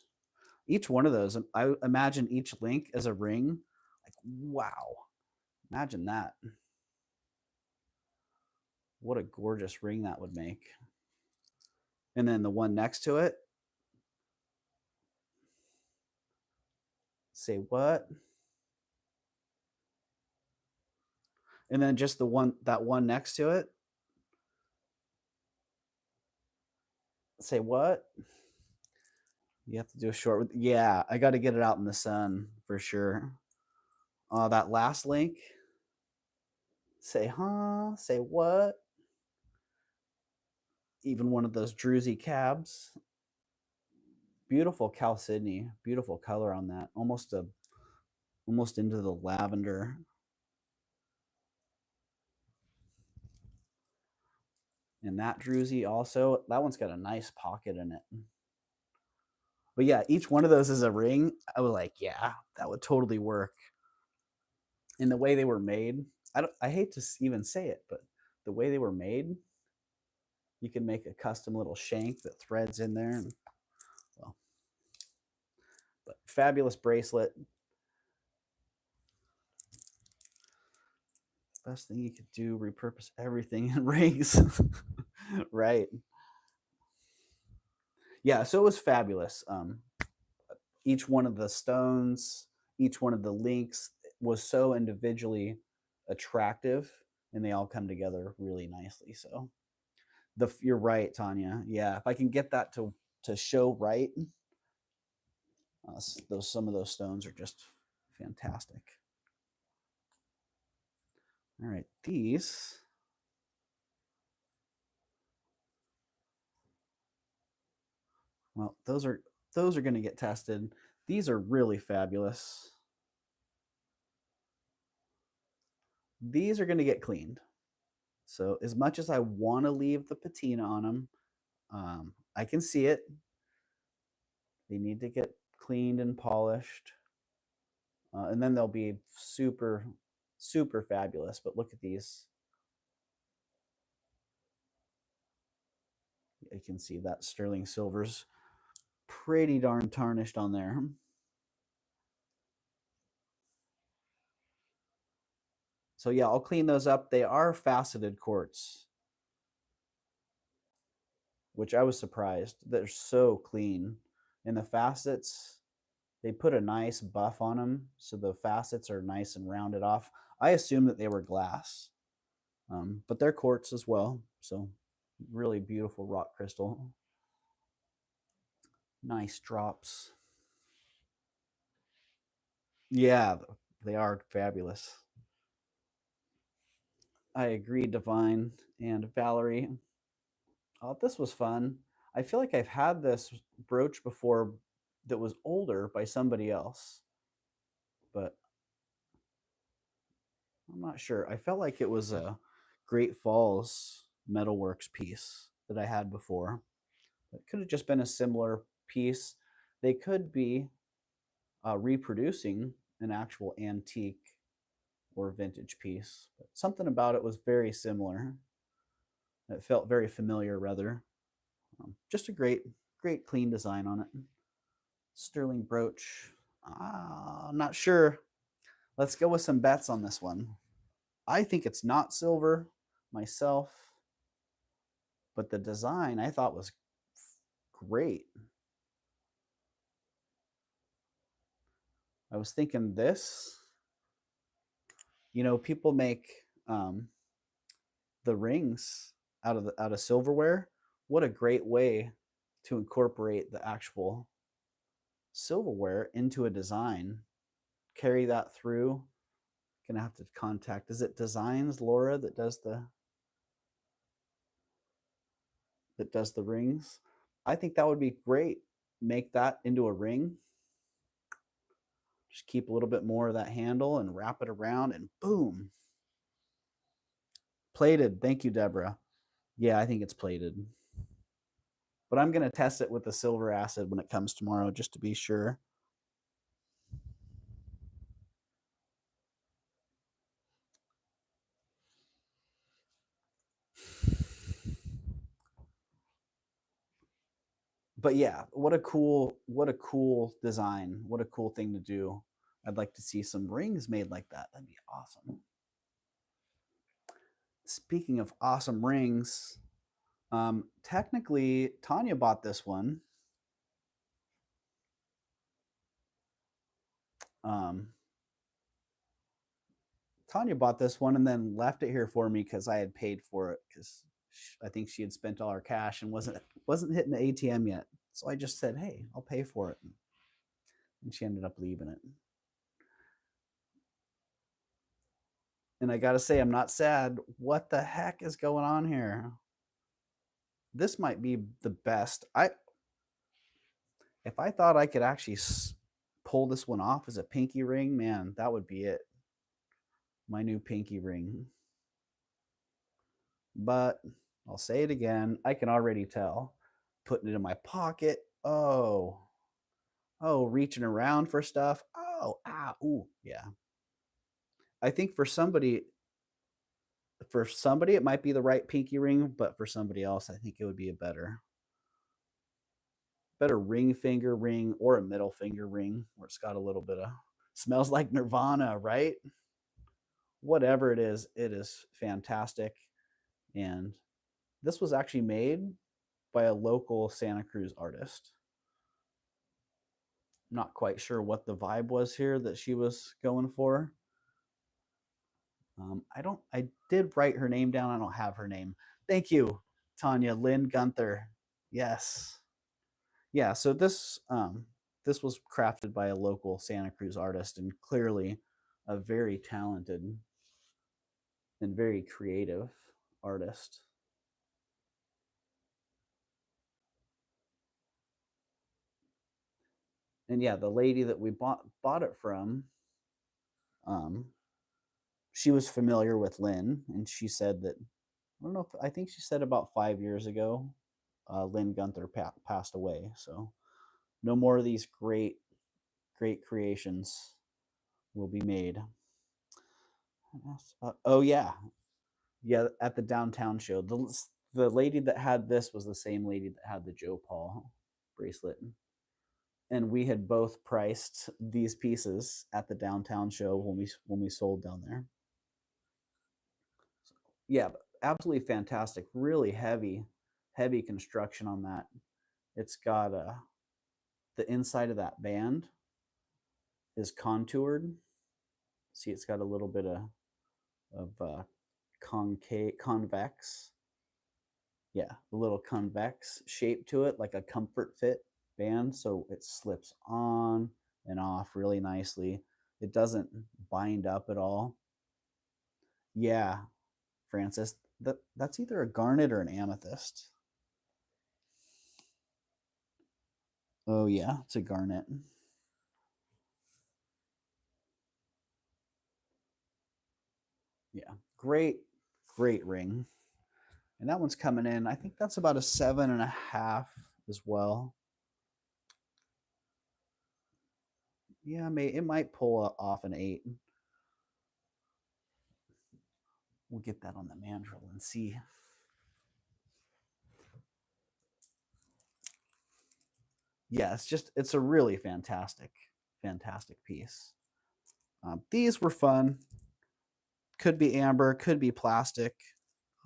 A: Each one of those, I imagine each link as a ring. Like, wow. Imagine that. What a gorgeous ring that would make. And then the one next to it. Say what? And then just the one, that one next to it. Say what? You have to do a short. Yeah, I got to get it out in the sun for sure. That last link. Say huh? Say what? Even one of those druzy cabs. Beautiful Chalcedony. Beautiful color on that. Almost into the lavender. And that druzy also, that one's got a nice pocket in it. But yeah, each one of those is a ring. I was like, yeah, that would totally work. And the way they were made, I hate to even say it, but the way they were made, you can make a custom little shank that threads in there. And, well, but fabulous bracelet. Best thing you could do, repurpose everything in rings. Right. Yeah, so it was fabulous. Each one of the stones, each one of the links was so individually attractive, and they all come together really nicely. So you're right, Tanya. Yeah, if I can get that to show right, some of those stones are just fantastic. All right, these. Well, those are going to get tested. These are really fabulous. These are going to get cleaned. So as much as I want to leave the patina on them, I can see it. They need to get cleaned and polished. And then they'll be super, super fabulous. But look at these. You can see that sterling silver's pretty darn tarnished on there. So yeah, I'll clean those up. They are faceted quartz, which I was surprised. They're so clean. And the facets, they put a nice buff on them, so the facets are nice and rounded off. I assumed that they were glass, but they're quartz as well. So really beautiful rock crystal. Nice drops. Yeah, they are fabulous. I agree, Divine and Valerie. Oh, this was fun. I feel like I've had this brooch before that was older by somebody else, but I'm not sure. I felt like it was a Great Falls Metalworks piece that I had before. It could have just been a similar piece. They could be reproducing an actual antique or vintage piece, but something about it was very similar. It felt very familiar, rather. Just a great, great clean design on it. Sterling brooch. I'm not sure. Let's go with some bets on this one. I think it's not silver myself, but the design I thought was great. I was thinking this. You know, people make the rings out of silverware. What a great way to incorporate the actual silverware into a design. Carry that through. Gonna have to contact. Is it Designs Laura that does the rings? I think that would be great. Make that into a ring. Just keep a little bit more of that handle and wrap it around, and boom. Plated. Thank you, Deborah. Yeah, I think it's plated. But I'm going to test it with the silver acid when it comes tomorrow, just to be sure. But yeah, what a cool design. What a cool thing to do. I'd like to see some rings made like that. That'd be awesome. Speaking of awesome rings, technically Tanya bought this one. Um, Tanya bought this one and then left it here for me because I had paid for it because I think she had spent all her cash and wasn't hitting the ATM yet. So I just said, "Hey, I'll pay for it," and she ended up leaving it. And I gotta say, I'm not sad. What the heck is going on here? This might be the best. If I thought I could actually pull this one off as a pinky ring, man, that would be it. My new pinky ring. But I'll say it again. I can already tell. Putting it in my pocket. Oh, reaching around for stuff. Oh, ooh, yeah. I think for somebody it might be the right pinky ring, but for somebody else, I think it would be a better ring finger ring or a middle finger ring where it's got a little bit of smells like Nirvana, right? Whatever it is fantastic. And this was actually made by a local Santa Cruz artist. Not quite sure what the vibe was here that she was going for. I did write her name down. I don't have her name. Thank you, Tanya Lynn Gunther. Yes. Yeah. So this was crafted by a local Santa Cruz artist and clearly a very talented and very creative artist. And yeah, the lady that we bought it from, um, she was familiar with Lynn, and she said that I don't know. I think she said about 5 years ago, Lynn Gunther passed away. So no more of these great creations will be made. Oh yeah, yeah. At the downtown show, the lady that had this was the same lady that had the Joe Paul bracelet, and we had both priced these pieces at the downtown show when we sold down there. So, yeah, absolutely fantastic. Really heavy construction on that. It's got the inside of that band is contoured. See, it's got a little bit of concave convex. Yeah, a little convex shape to it, like a comfort fit band, so it slips on and off really nicely. It doesn't bind up at all. Yeah, Francis, that's either a garnet or an amethyst. Oh yeah, it's a garnet. Yeah, great ring. And that one's coming in. I think that's about a 7.5 as well. Yeah, it might pull off an 8. We'll get that on the mandrel and see. Yeah, it's a really fantastic piece. These were fun. Could be amber, could be plastic.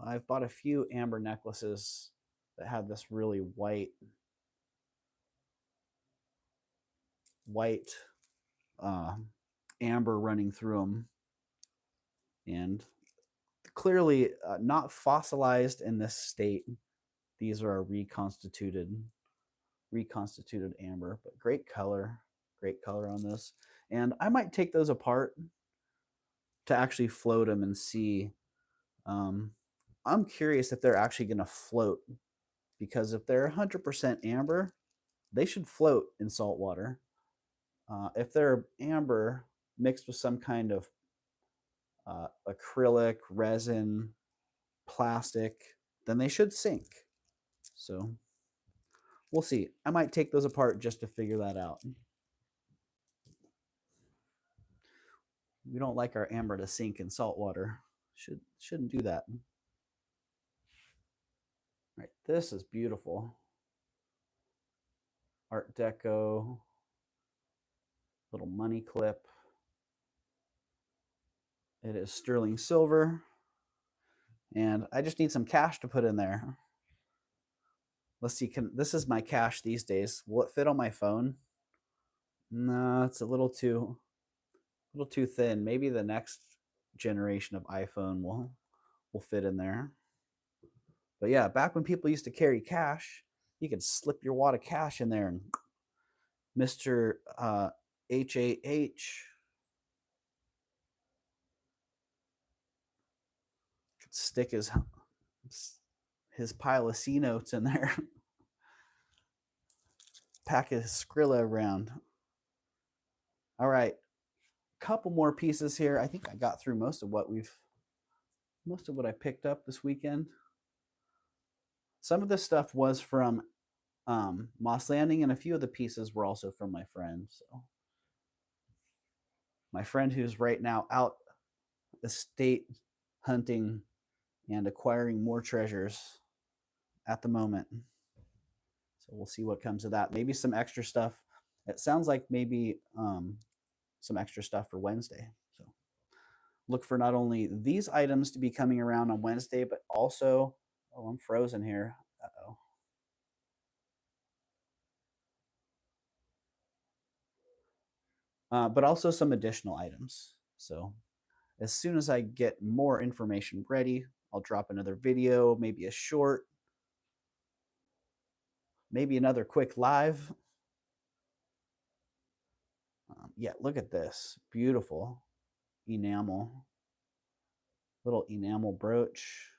A: I've bought a few amber necklaces that had this really white uh, amber running through them, and clearly not fossilized in this state. These are a reconstituted amber, but great color on this. And I might take those apart to actually float them and see. Um, I'm curious if they're actually going to float because if they're 100% amber, they should float in salt water. If they're amber mixed with some kind of acrylic, resin, plastic, then they should sink. So we'll see. I might take those apart just to figure that out. We don't like our amber to sink in salt water. Shouldn't do that. All right, this is beautiful. Art Deco, little money clip. It is sterling silver, and I just need some cash to put in there. Let's see. This is my cash these days. Will it fit on my phone? No, it's a little too. little too thin. Maybe the next generation of iPhone will fit in there. But yeah, back when people used to carry cash, you could slip your wad of cash in there, and Mr. HAH could stick his pile of C notes in there, pack his Skrilla around. All right, couple more pieces here. I think I got through most of what I picked up this weekend. Some of this stuff was from Moss Landing, and a few of the pieces were also from my friend. So my friend who's right now out estate hunting and acquiring more treasures at the moment. So we'll see what comes of that. Maybe some extra stuff. It sounds like maybe some extra stuff for Wednesday. So look for not only these items to be coming around on Wednesday, but also, oh, I'm frozen here. Uh-oh. But also some additional items. So as soon as I get more information ready, I'll drop another video, maybe a short, maybe another quick live. Yeah, look at this. Beautiful enamel. Little enamel brooch.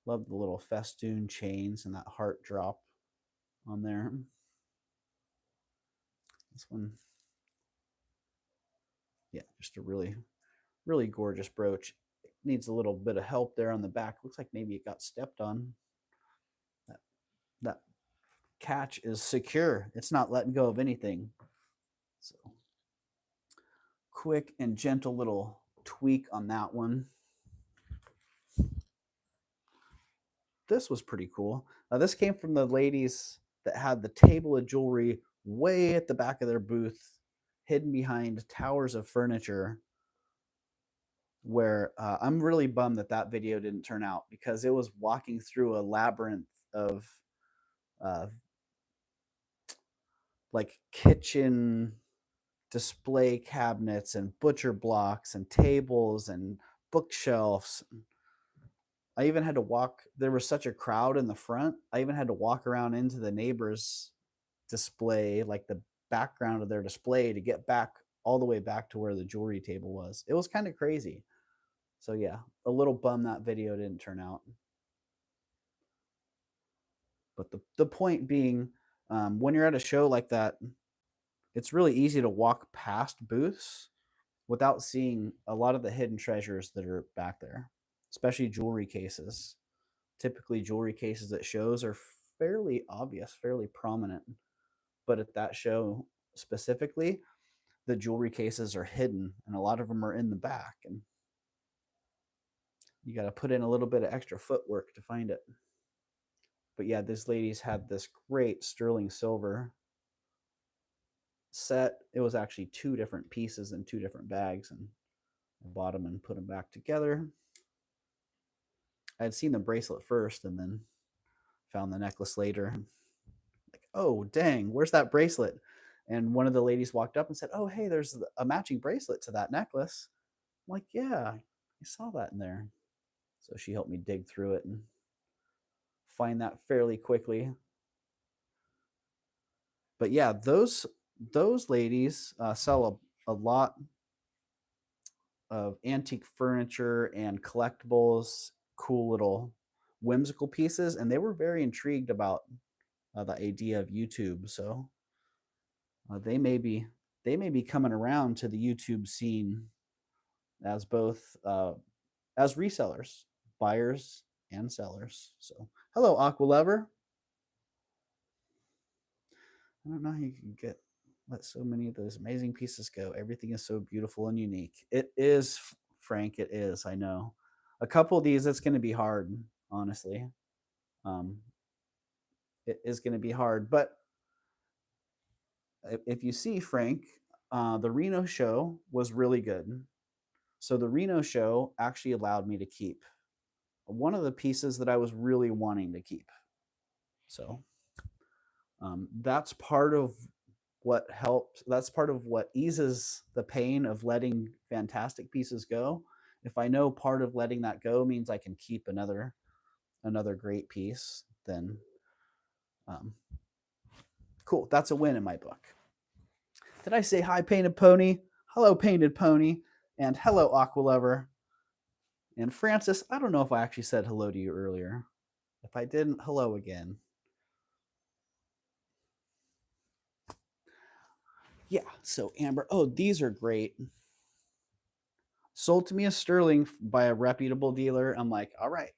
A: Love the little festoon chains and that heart drop on there. This one, yeah, just a really, really gorgeous brooch. It needs a little bit of help there on the back. Looks like maybe it got stepped on. That catch is secure. It's not letting go of anything. So quick and gentle little tweak on that one. This was pretty cool. This came from the ladies that had the table of jewelry way at the back of their booth, hidden behind towers of furniture, where I'm really bummed that video didn't turn out, because it was walking through a labyrinth of uh, like kitchen display cabinets and butcher blocks and tables and bookshelves. I even had to walk, there was such a crowd in the front, I even had to walk around into the neighbor's display, like the background of their display, to get back all the way back to where the jewelry table was. It was kind of crazy. So yeah, a little bum that video didn't turn out. But the point being, when you're at a show like that, it's really easy to walk past booths without seeing a lot of the hidden treasures that are back there, especially jewelry cases. Typically, jewelry cases at shows are fairly obvious, fairly prominent. But at that show specifically, the jewelry cases are hidden, and a lot of them are in the back. And you got to put in a little bit of extra footwork to find it. But yeah, these ladies had this great sterling silver set. It was actually two different pieces in two different bags, and I bought them and put them back together. I had seen the bracelet first and then found the necklace later. Like, oh, dang, where's that bracelet? And one of the ladies walked up and said, oh, hey, there's a matching bracelet to that necklace. I'm like, yeah, I saw that in there. So she helped me dig through it and find that fairly quickly. But yeah, those ladies sell a lot of antique furniture and collectibles, cool little whimsical pieces, and they were very intrigued about the idea of YouTube. So they may be coming around to the YouTube scene as both as resellers, buyers and sellers. So hello, Aqua Lover. I don't know how you can let so many of those amazing pieces go. Everything is so beautiful and unique. It is, Frank. It is. I know. A couple of these, it's going to be hard, honestly. It is going to be hard. But if you see, Frank, the Reno show was really good. So the Reno show actually allowed me to keep one of the pieces that I was really wanting to keep. So that's part of what helps. That's part of what eases the pain of letting fantastic pieces go. If I know part of letting that go means I can keep another great piece, then um, cool. That's a win in my book. Did I say hi, Painted Pony? Hello, Painted Pony, and hello, Aqua Lover. And Francis, I don't know if I actually said hello to you earlier. If I didn't, hello again. Yeah, so Amber, oh, these are great. Sold to me as sterling by a reputable dealer. I'm like, all right.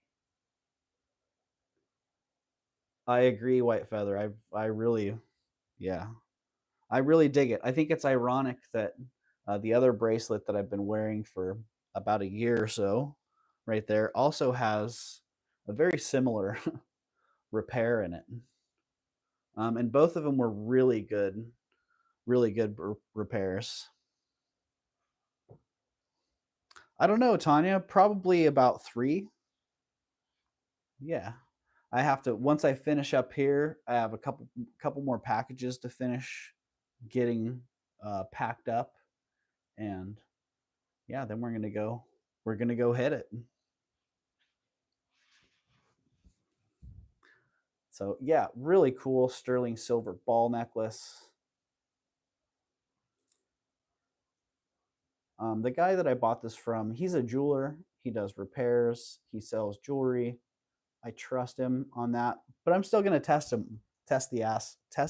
A: I agree, White Feather. I really, yeah, I really dig it. I think it's ironic that the other bracelet that I've been wearing for about a year or so, right there, also has a very similar repair in it. And both of them were really good repairs. I don't know, Tanya. Probably about 3. Yeah, I have to once I finish up here. I have a couple more packages to finish getting packed up, and yeah, then we're gonna go. We're gonna go hit it. So yeah, really cool sterling silver ball necklace. The guy that I bought this from, he's a jeweler. He does repairs. He sells jewelry. I trust him on that, but I'm still gonna test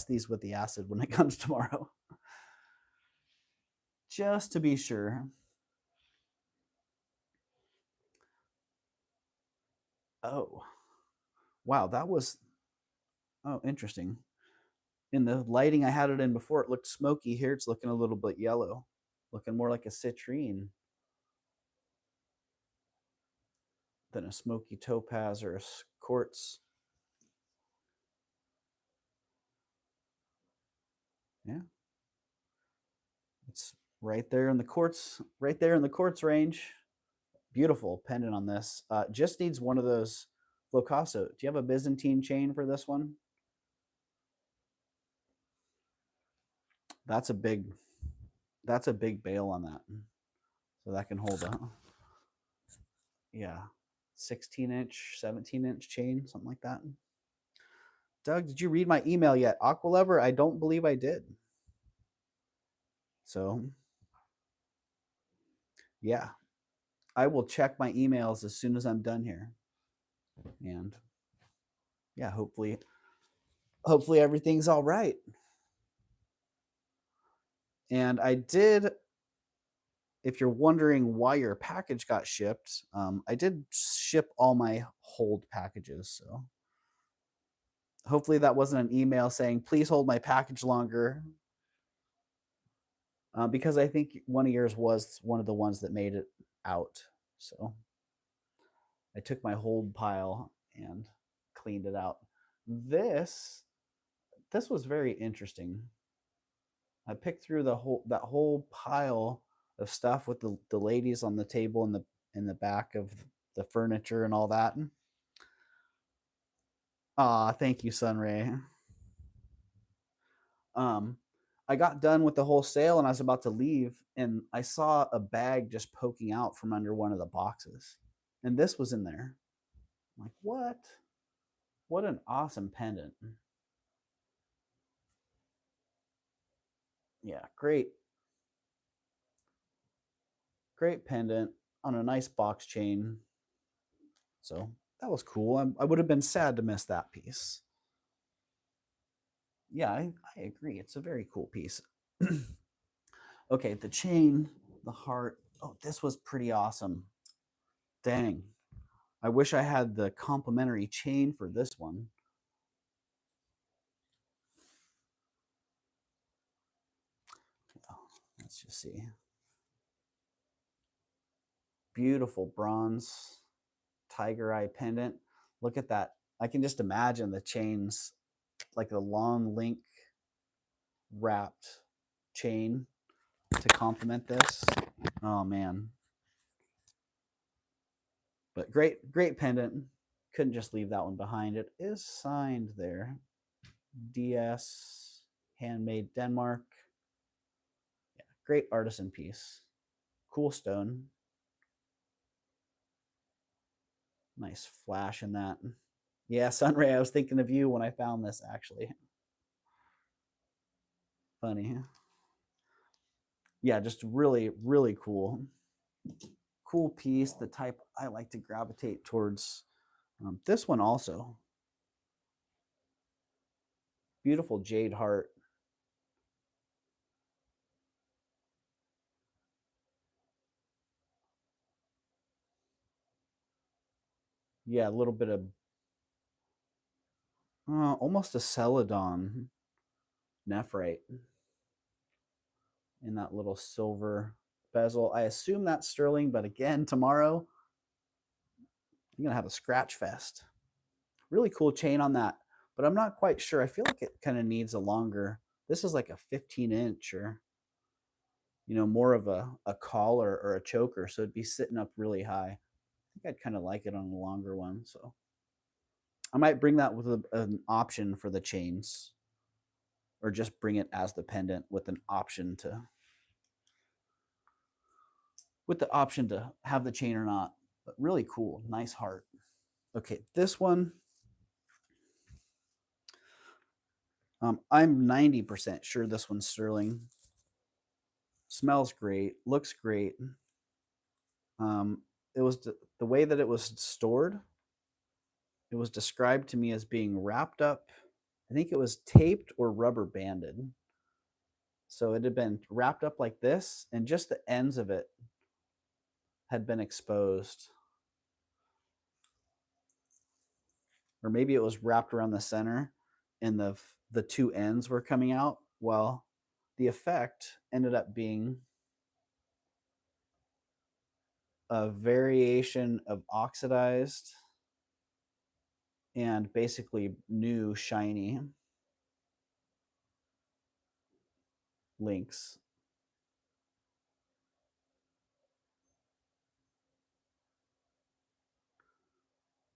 A: these with the acid when it comes tomorrow, just to be sure. Oh, wow, that was interesting. In the lighting I had it in before, it looked smoky. Here, it's looking a little bit yellow, looking more like a citrine than a smoky topaz or a quartz. Yeah, it's right there in the quartz, range. Beautiful pendant on this. Just needs one of those Flocasso. Do you have a Byzantine chain for this one? That's a big bail on that. So that can hold a, yeah, 16-inch, 17-inch chain, something like that. Doug, did you read my email yet? Aqualever, I don't believe I did. So, yeah, I will check my emails as soon as I'm done here. And yeah, hopefully everything's all right. And I did, if you're wondering why your package got shipped, I did ship all my hold packages. So hopefully that wasn't an email saying, please hold my package longer. Because I think one of yours was one of the ones that made it out. So I took my hold pile and cleaned it out. This was very interesting. I picked through that whole pile of stuff with the ladies on the table in the back of the furniture and all that. Ah, thank you, Sunray. Um, I got done with the whole sale and I was about to leave, and I saw a bag just poking out from under one of the boxes, and this was in there. I'm like, what? What an awesome pendant! Yeah, great pendant on a nice box chain. So that was cool. I would have been sad to miss that piece. Yeah, I agree. It's a very cool piece. Okay, the chain, the heart. Oh, this was pretty awesome. Dang. I wish I had the complimentary chain for this one. Oh, let's just see. Beautiful bronze tiger eye pendant. Look at that. I can just imagine the chains, like the long link wrapped chain to complement this. Oh man. But great pendant. Couldn't just leave that one behind. It is signed there. DS handmade Denmark. Yeah, great artisan piece. Cool stone. Nice flash in that. Yeah, Sunray, I was thinking of you when I found this, actually. Funny. Yeah, just really, really cool. Cool piece, the type I like to gravitate towards. This one also. Beautiful jade heart. Yeah, a little bit of almost a celadon nephrite in that little silver bezel. I assume that's sterling, but again, tomorrow I'm gonna have a scratch fest. Really cool chain on that, but I'm not quite sure. I feel like it kind of needs a longer. This is like a 15-inch or more of a collar or a choker, so it'd be sitting up really high. I think I'd kind of like it on a longer one, so I might bring that with an option for the chains, or just bring it as the pendant with an option to have the chain or not. But really cool, nice heart. Okay, this one, I'm 90% sure this one's sterling. Smells great, looks great. It was the way that it was stored. It was described to me as being wrapped up. I think it was taped or rubber banded. So it had been wrapped up like this, and just the ends of it had been exposed. Or maybe it was wrapped around the center and the two ends were coming out. Well, the effect ended up being a variation of oxidized and basically new shiny links.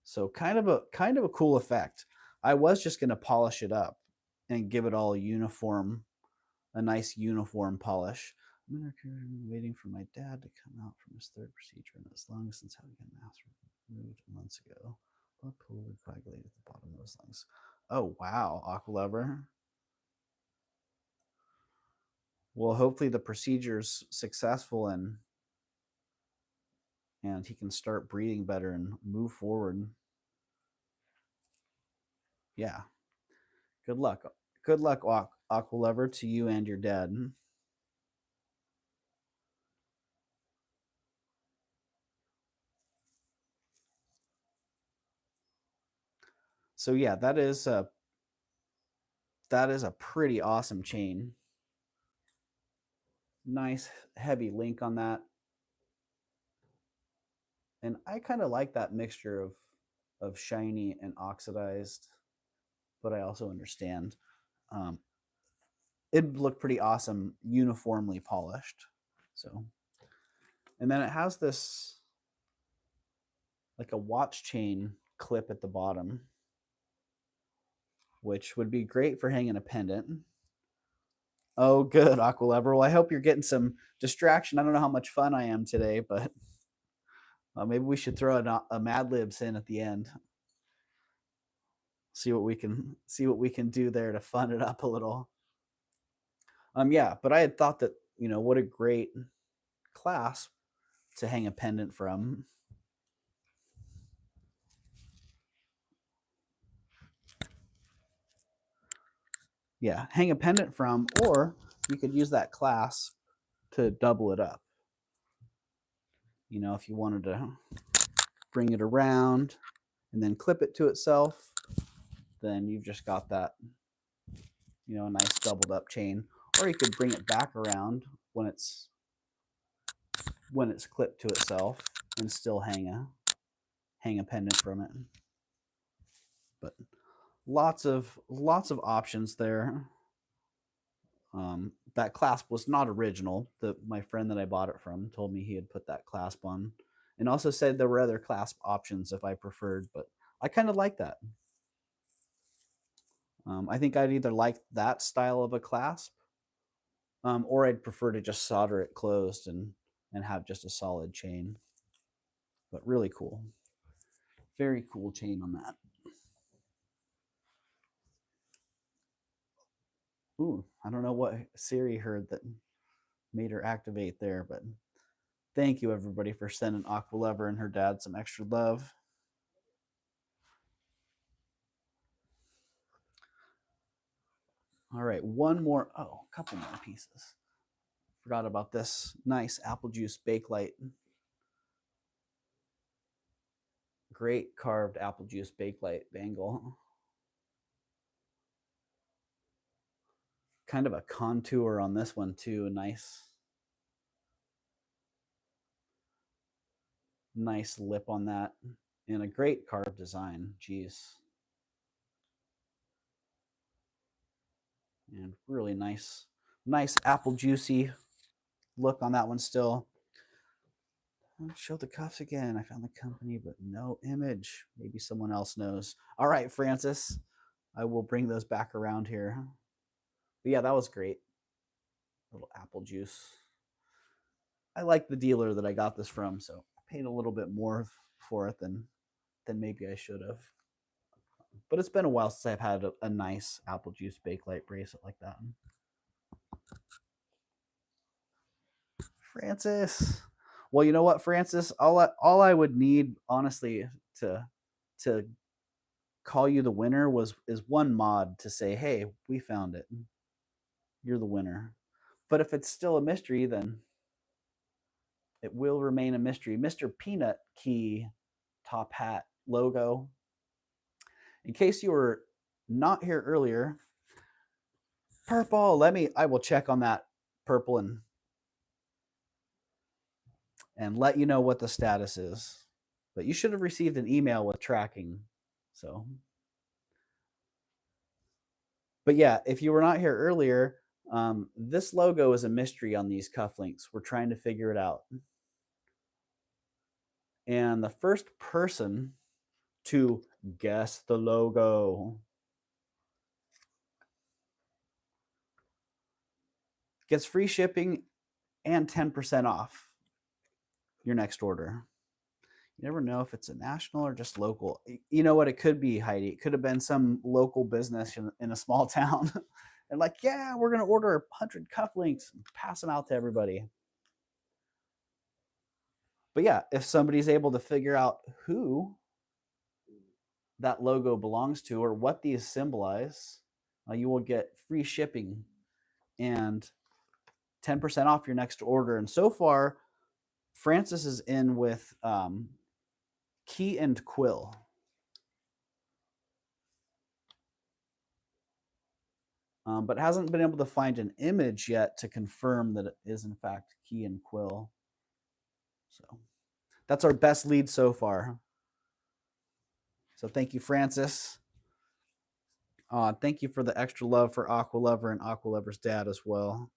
A: So kind of a cool effect. I was just going to polish it up and give it all a nice uniform polish. I'm waiting for my dad to come out from his third procedure, and as long since having a mass removed months ago, blood pool coagulated at the bottom of those lungs. Oh wow, Aqua Lover. Well, hopefully the procedure's successful and he can start breathing better and move forward. Yeah. Good luck. Good luck, Aqua Lover, to you and your dad. So yeah, that is a pretty awesome chain. Nice heavy link on that. And I kind of like that mixture of shiny and oxidized, but I also understand it'd look pretty awesome uniformly polished. So, and then it has this like a watch chain clip at the bottom, which would be great for hanging a pendant. Oh, good, Aqua Lover. Well, I hope you're getting some distraction. I don't know how much fun I am today, but maybe we should throw a Mad Libs in at the end. See what we can do there to fun it up a little. Yeah, but I had thought that what a great clasp to hang a pendant from. Yeah, hang a pendant from, or you could use that clasp to double it up. If you wanted to bring it around and then clip it to itself, then you've just got that, a nice doubled up chain. Or you could bring it back around when it's clipped to itself and still hang a pendant from it. But lots of options there. That clasp was not original. My friend that I bought it from told me he had put that clasp on, and also said there were other clasp options if I preferred, but I kind of like that. I think I'd either like that style of a clasp, or I'd prefer to just solder it closed and have just a solid chain. But really cool. Very cool chain on that. Ooh, I don't know what Siri heard that made her activate there, but thank you everybody for sending Aqua Lover and her dad some extra love. All right, one more. Oh, a couple more pieces. Forgot about this nice apple juice bakelite. Great carved apple juice bakelite bangle. Kind of a contour on this one too. Nice lip on that, and a great carved design. Jeez. And really nice apple juicy look on that one still. I'll show the cuffs again. I found the company, but no image. Maybe someone else knows. All right, Francis, I will bring those back around here. But yeah, that was great. A little apple juice. I like the dealer that I got this from, so I paid a little bit more for it than maybe I should have. But it's been a while since I've had a nice apple juice bakelite bracelet like that. Francis. Well, you know what, Francis? All I would need, honestly, to call you the winner is one mod to say, "Hey, we found it. You're the winner." But if it's still a mystery, then it will remain a mystery. Mr. Peanut Key top hat logo. In case you were not here earlier, purple. I will check on that purple and let you know what the status is. But you should have received an email with tracking. So, but yeah, if you were not here earlier, this logo is a mystery on these cufflinks. We're trying to figure it out. And the first person to guess the logo gets free shipping and 10% off your next order. You never know if it's a national or just local. You know what it could be, Heidi? It could have been some local business in a small town. And like, yeah, we're going to order 100 cufflinks and pass them out to everybody. But yeah, if somebody's able to figure out who that logo belongs to or what these symbolize, you will get free shipping and 10% off your next order. And so far, Francis is in with Key and Quill. But hasn't been able to find an image yet to confirm that it is in fact Key and Quill. So that's our best lead so far. So thank you, Francis. Thank you for the extra love for Aqua Lover and Aqua Lover's dad as well.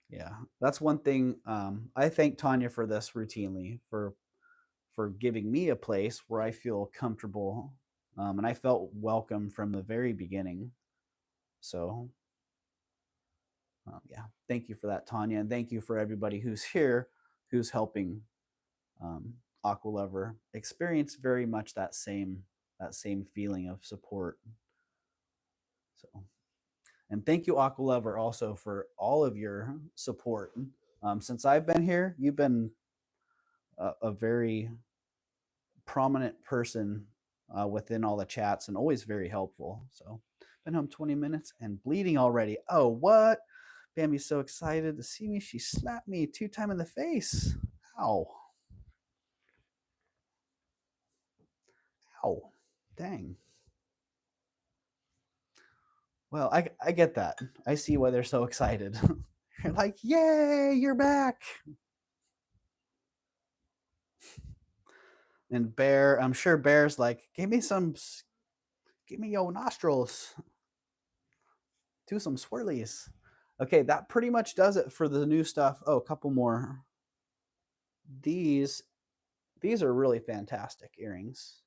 A: Yeah, that's one thing. I thank Tanya for this routinely for giving me a place where I feel comfortable, and I felt welcome from the very beginning. So, yeah, thank you for that, Tanya, and thank you for everybody who's here, who's helping Aqua Lover experience very much that same feeling of support. So, and thank you, Aqua Lover, also for all of your support. Since I've been here, you've been a very prominent person within all the chats and always very helpful. So, been home 20 minutes and bleeding already. Oh, what? Bambi's so excited to see me. She slapped me 2 times in the face. Ow. Ow. Dang. Well, I get that. I see why they're so excited. You're like, yay, you're back. And Bear, I'm sure Bear's like, give me your nostrils. Do some swirlies. Okay, that pretty much does it for the new stuff. Oh, a couple more. These are really fantastic earrings.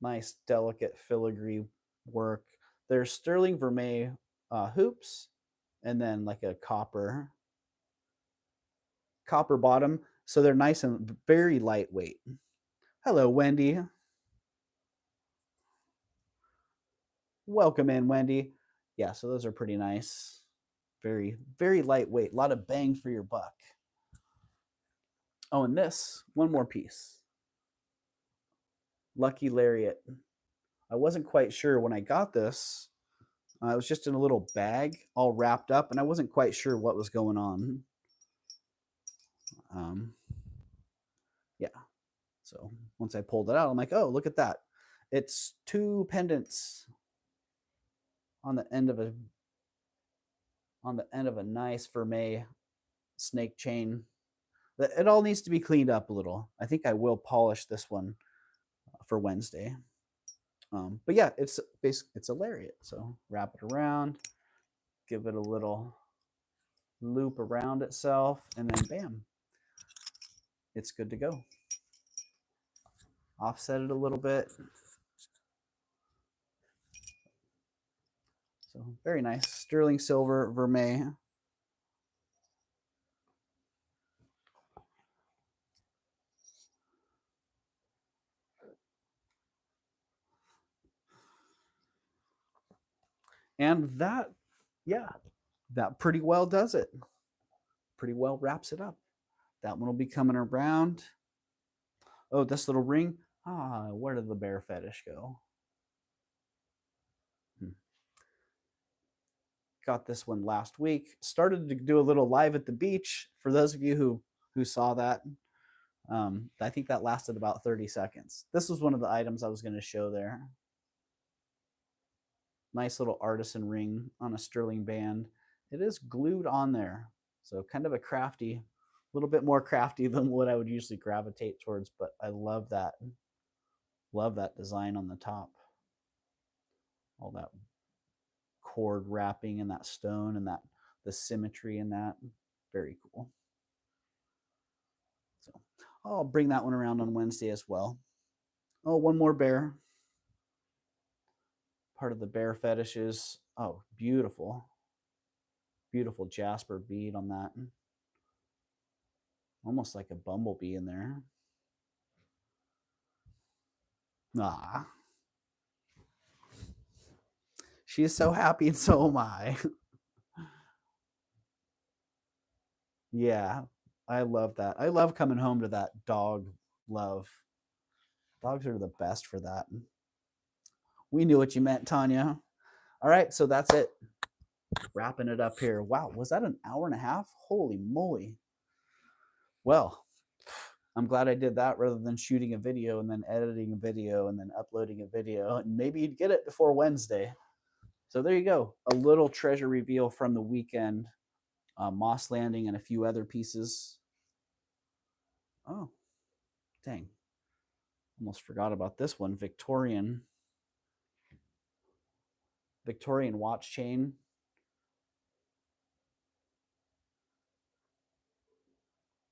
A: Nice, delicate filigree work. There's sterling vermeil hoops, and then like a copper bottom. So they're nice and very lightweight. Hello, Wendy. Welcome in, Wendy. Yeah, so those are pretty nice. Very, very lightweight. A lot of bang for your buck. Oh, and this, one more piece. Lucky Lariat. I wasn't quite sure when I got this. It was just in a little bag, all wrapped up, and I wasn't quite sure what was going on. Um, yeah. So once I pulled it out, I'm like, oh, look at that. It's two pendants on the end of a nice vermeil snake chain. It all needs to be cleaned up a little. I think I will polish this one for Wednesday. But yeah, it's a lariat. So wrap it around, give it a little loop around itself, and then bam, it's good to go. Offset it a little bit. So very nice. Sterling silver vermeil. And that, yeah, that pretty well does it. Pretty well wraps it up. That one will be coming around. Oh, this little ring. Where did the bear fetish go? Got this one last week. Started to do a little live at the beach for those of you who saw that. I think that lasted about 30 seconds. This was one of the items I was going to show there. Nice little artisan ring on a sterling band. It is glued on there, so kind of a crafty, a little bit more crafty than what I would usually gravitate towards, but I love that. Love that design on the top. All that cord wrapping and that stone and that the symmetry in that. Very cool. So I'll bring that one around on Wednesday as well. Oh, one more bear. Part of the bear fetishes. Oh, beautiful. Beautiful jasper bead on that. Almost like a bumblebee in there. Ah. She is so happy, and so am I. Yeah, I love that. I love coming home to that dog love. Dogs are the best for that. We knew what you meant, Tanya. All right, so that's it. Wrapping it up here. Wow, was that an hour and a half? Holy moly. Well, I'm glad I did that rather than shooting a video and then editing a video and then uploading a video. And maybe you'd get it before Wednesday. So there you go. A little treasure reveal from the weekend. Moss Landing and a few other pieces. Oh, dang. Almost forgot about this one. Victorian watch chain.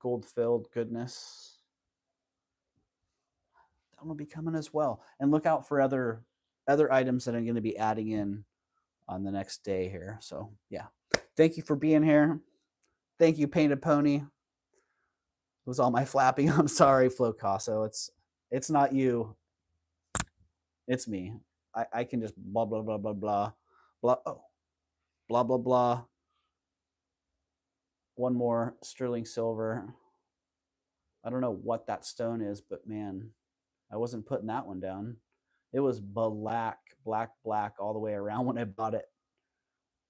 A: Gold filled goodness. That will be coming as well. And look out for other items that I'm going to be adding in on the next day here. So yeah. Thank you for being here. Thank you, Painted Pony. It was all my flapping. I'm sorry, Flocasso. It's not you. It's me. I can just blah blah blah blah blah blah. Oh, blah blah blah. One more sterling silver. I don't know what that stone is, but man, I wasn't putting that one down. It was black, black, black all the way around when I bought it.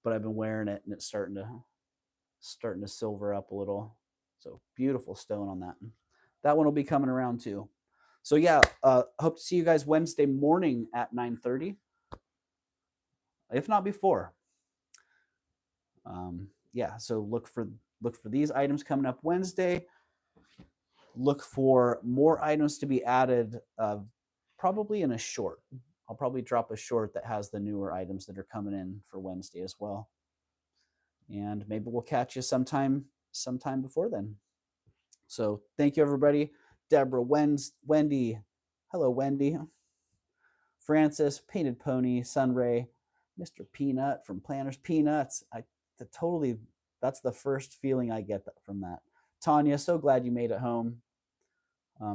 A: But I've been wearing it and it's starting to silver up a little. So beautiful stone on that. That one will be coming around too. So yeah, hope to see you guys Wednesday morning at 9:30, if not before. Yeah, so look for these items coming up Wednesday. Look for more items to be added, probably in a short. I'll probably drop a short that has the newer items that are coming in for Wednesday as well. And maybe we'll catch you sometime before then. So thank you, everybody. Deborah, Wendy. Hello, Wendy. Francis, Painted Pony, Sunray, Mr. Peanut from Planners Peanuts. Totally, that's the first feeling I get from that. Tanya, so glad you made it home.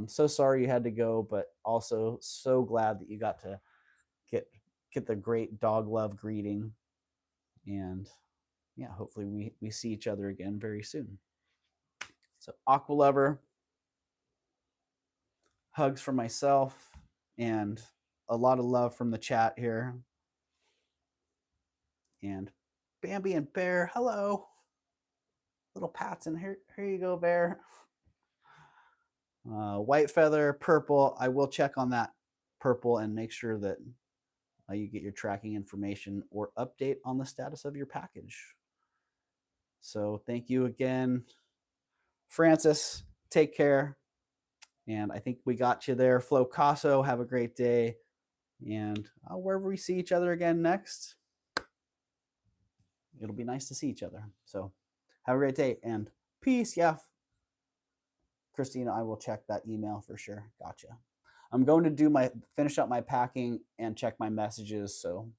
A: So sorry you had to go, but also so glad that you got to get the great dog love greeting. And yeah, hopefully we see each other again very soon. So Aqua Lover, hugs from myself, and a lot of love from the chat here. And Bambi and Bear, hello. Little pats in here. Here you go, Bear. White Feather, Purple. I will check on that Purple and make sure that you get your tracking information or update on the status of your package. So thank you again, Francis. Take care. And I think we got you there. Flo Caso, have a great day. And wherever we see each other again next, it'll be nice to see each other. So have a great day and peace. Yeah. Christina, I will check that email for sure. Gotcha. I'm going to finish up my packing and check my messages. So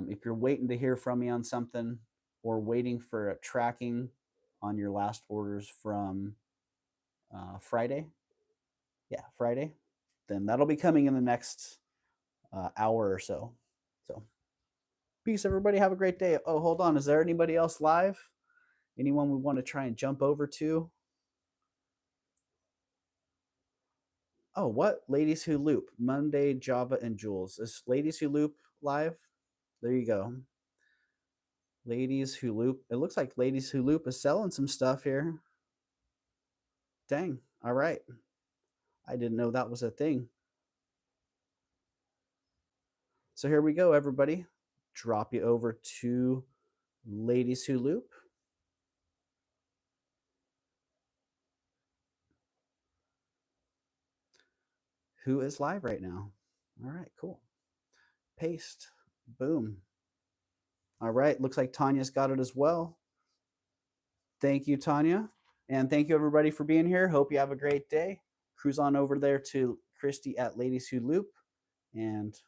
A: if you're waiting to hear from me on something or waiting for a tracking on your last orders from Friday, then that'll be coming in the next hour or so. So peace, everybody. Have a great day. Oh, hold on. Is there anybody else live? Anyone we want to try and jump over to? Oh, what? Ladies Who Loop. Monday, Java, and Jules. Is Ladies Who Loop live? There you go. Ladies Who Loop. It looks like Ladies Who Loop is selling some stuff here. Dang. All right. I didn't know that was a thing. So here we go, everybody. Drop you over to Ladies Who Loop. Who is live right now? All right, cool. Paste. Boom. All right, looks like Tanya's got it as well. Thank you, Tanya. And thank you, everybody, for being here. Hope you have a great day. Cruise on over there to Christy at Ladies Who Loop and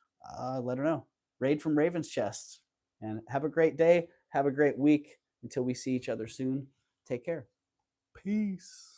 A: let her know. Raid from Ravenschest. And have a great day. Have a great week. Until we see each other soon, take care. Peace.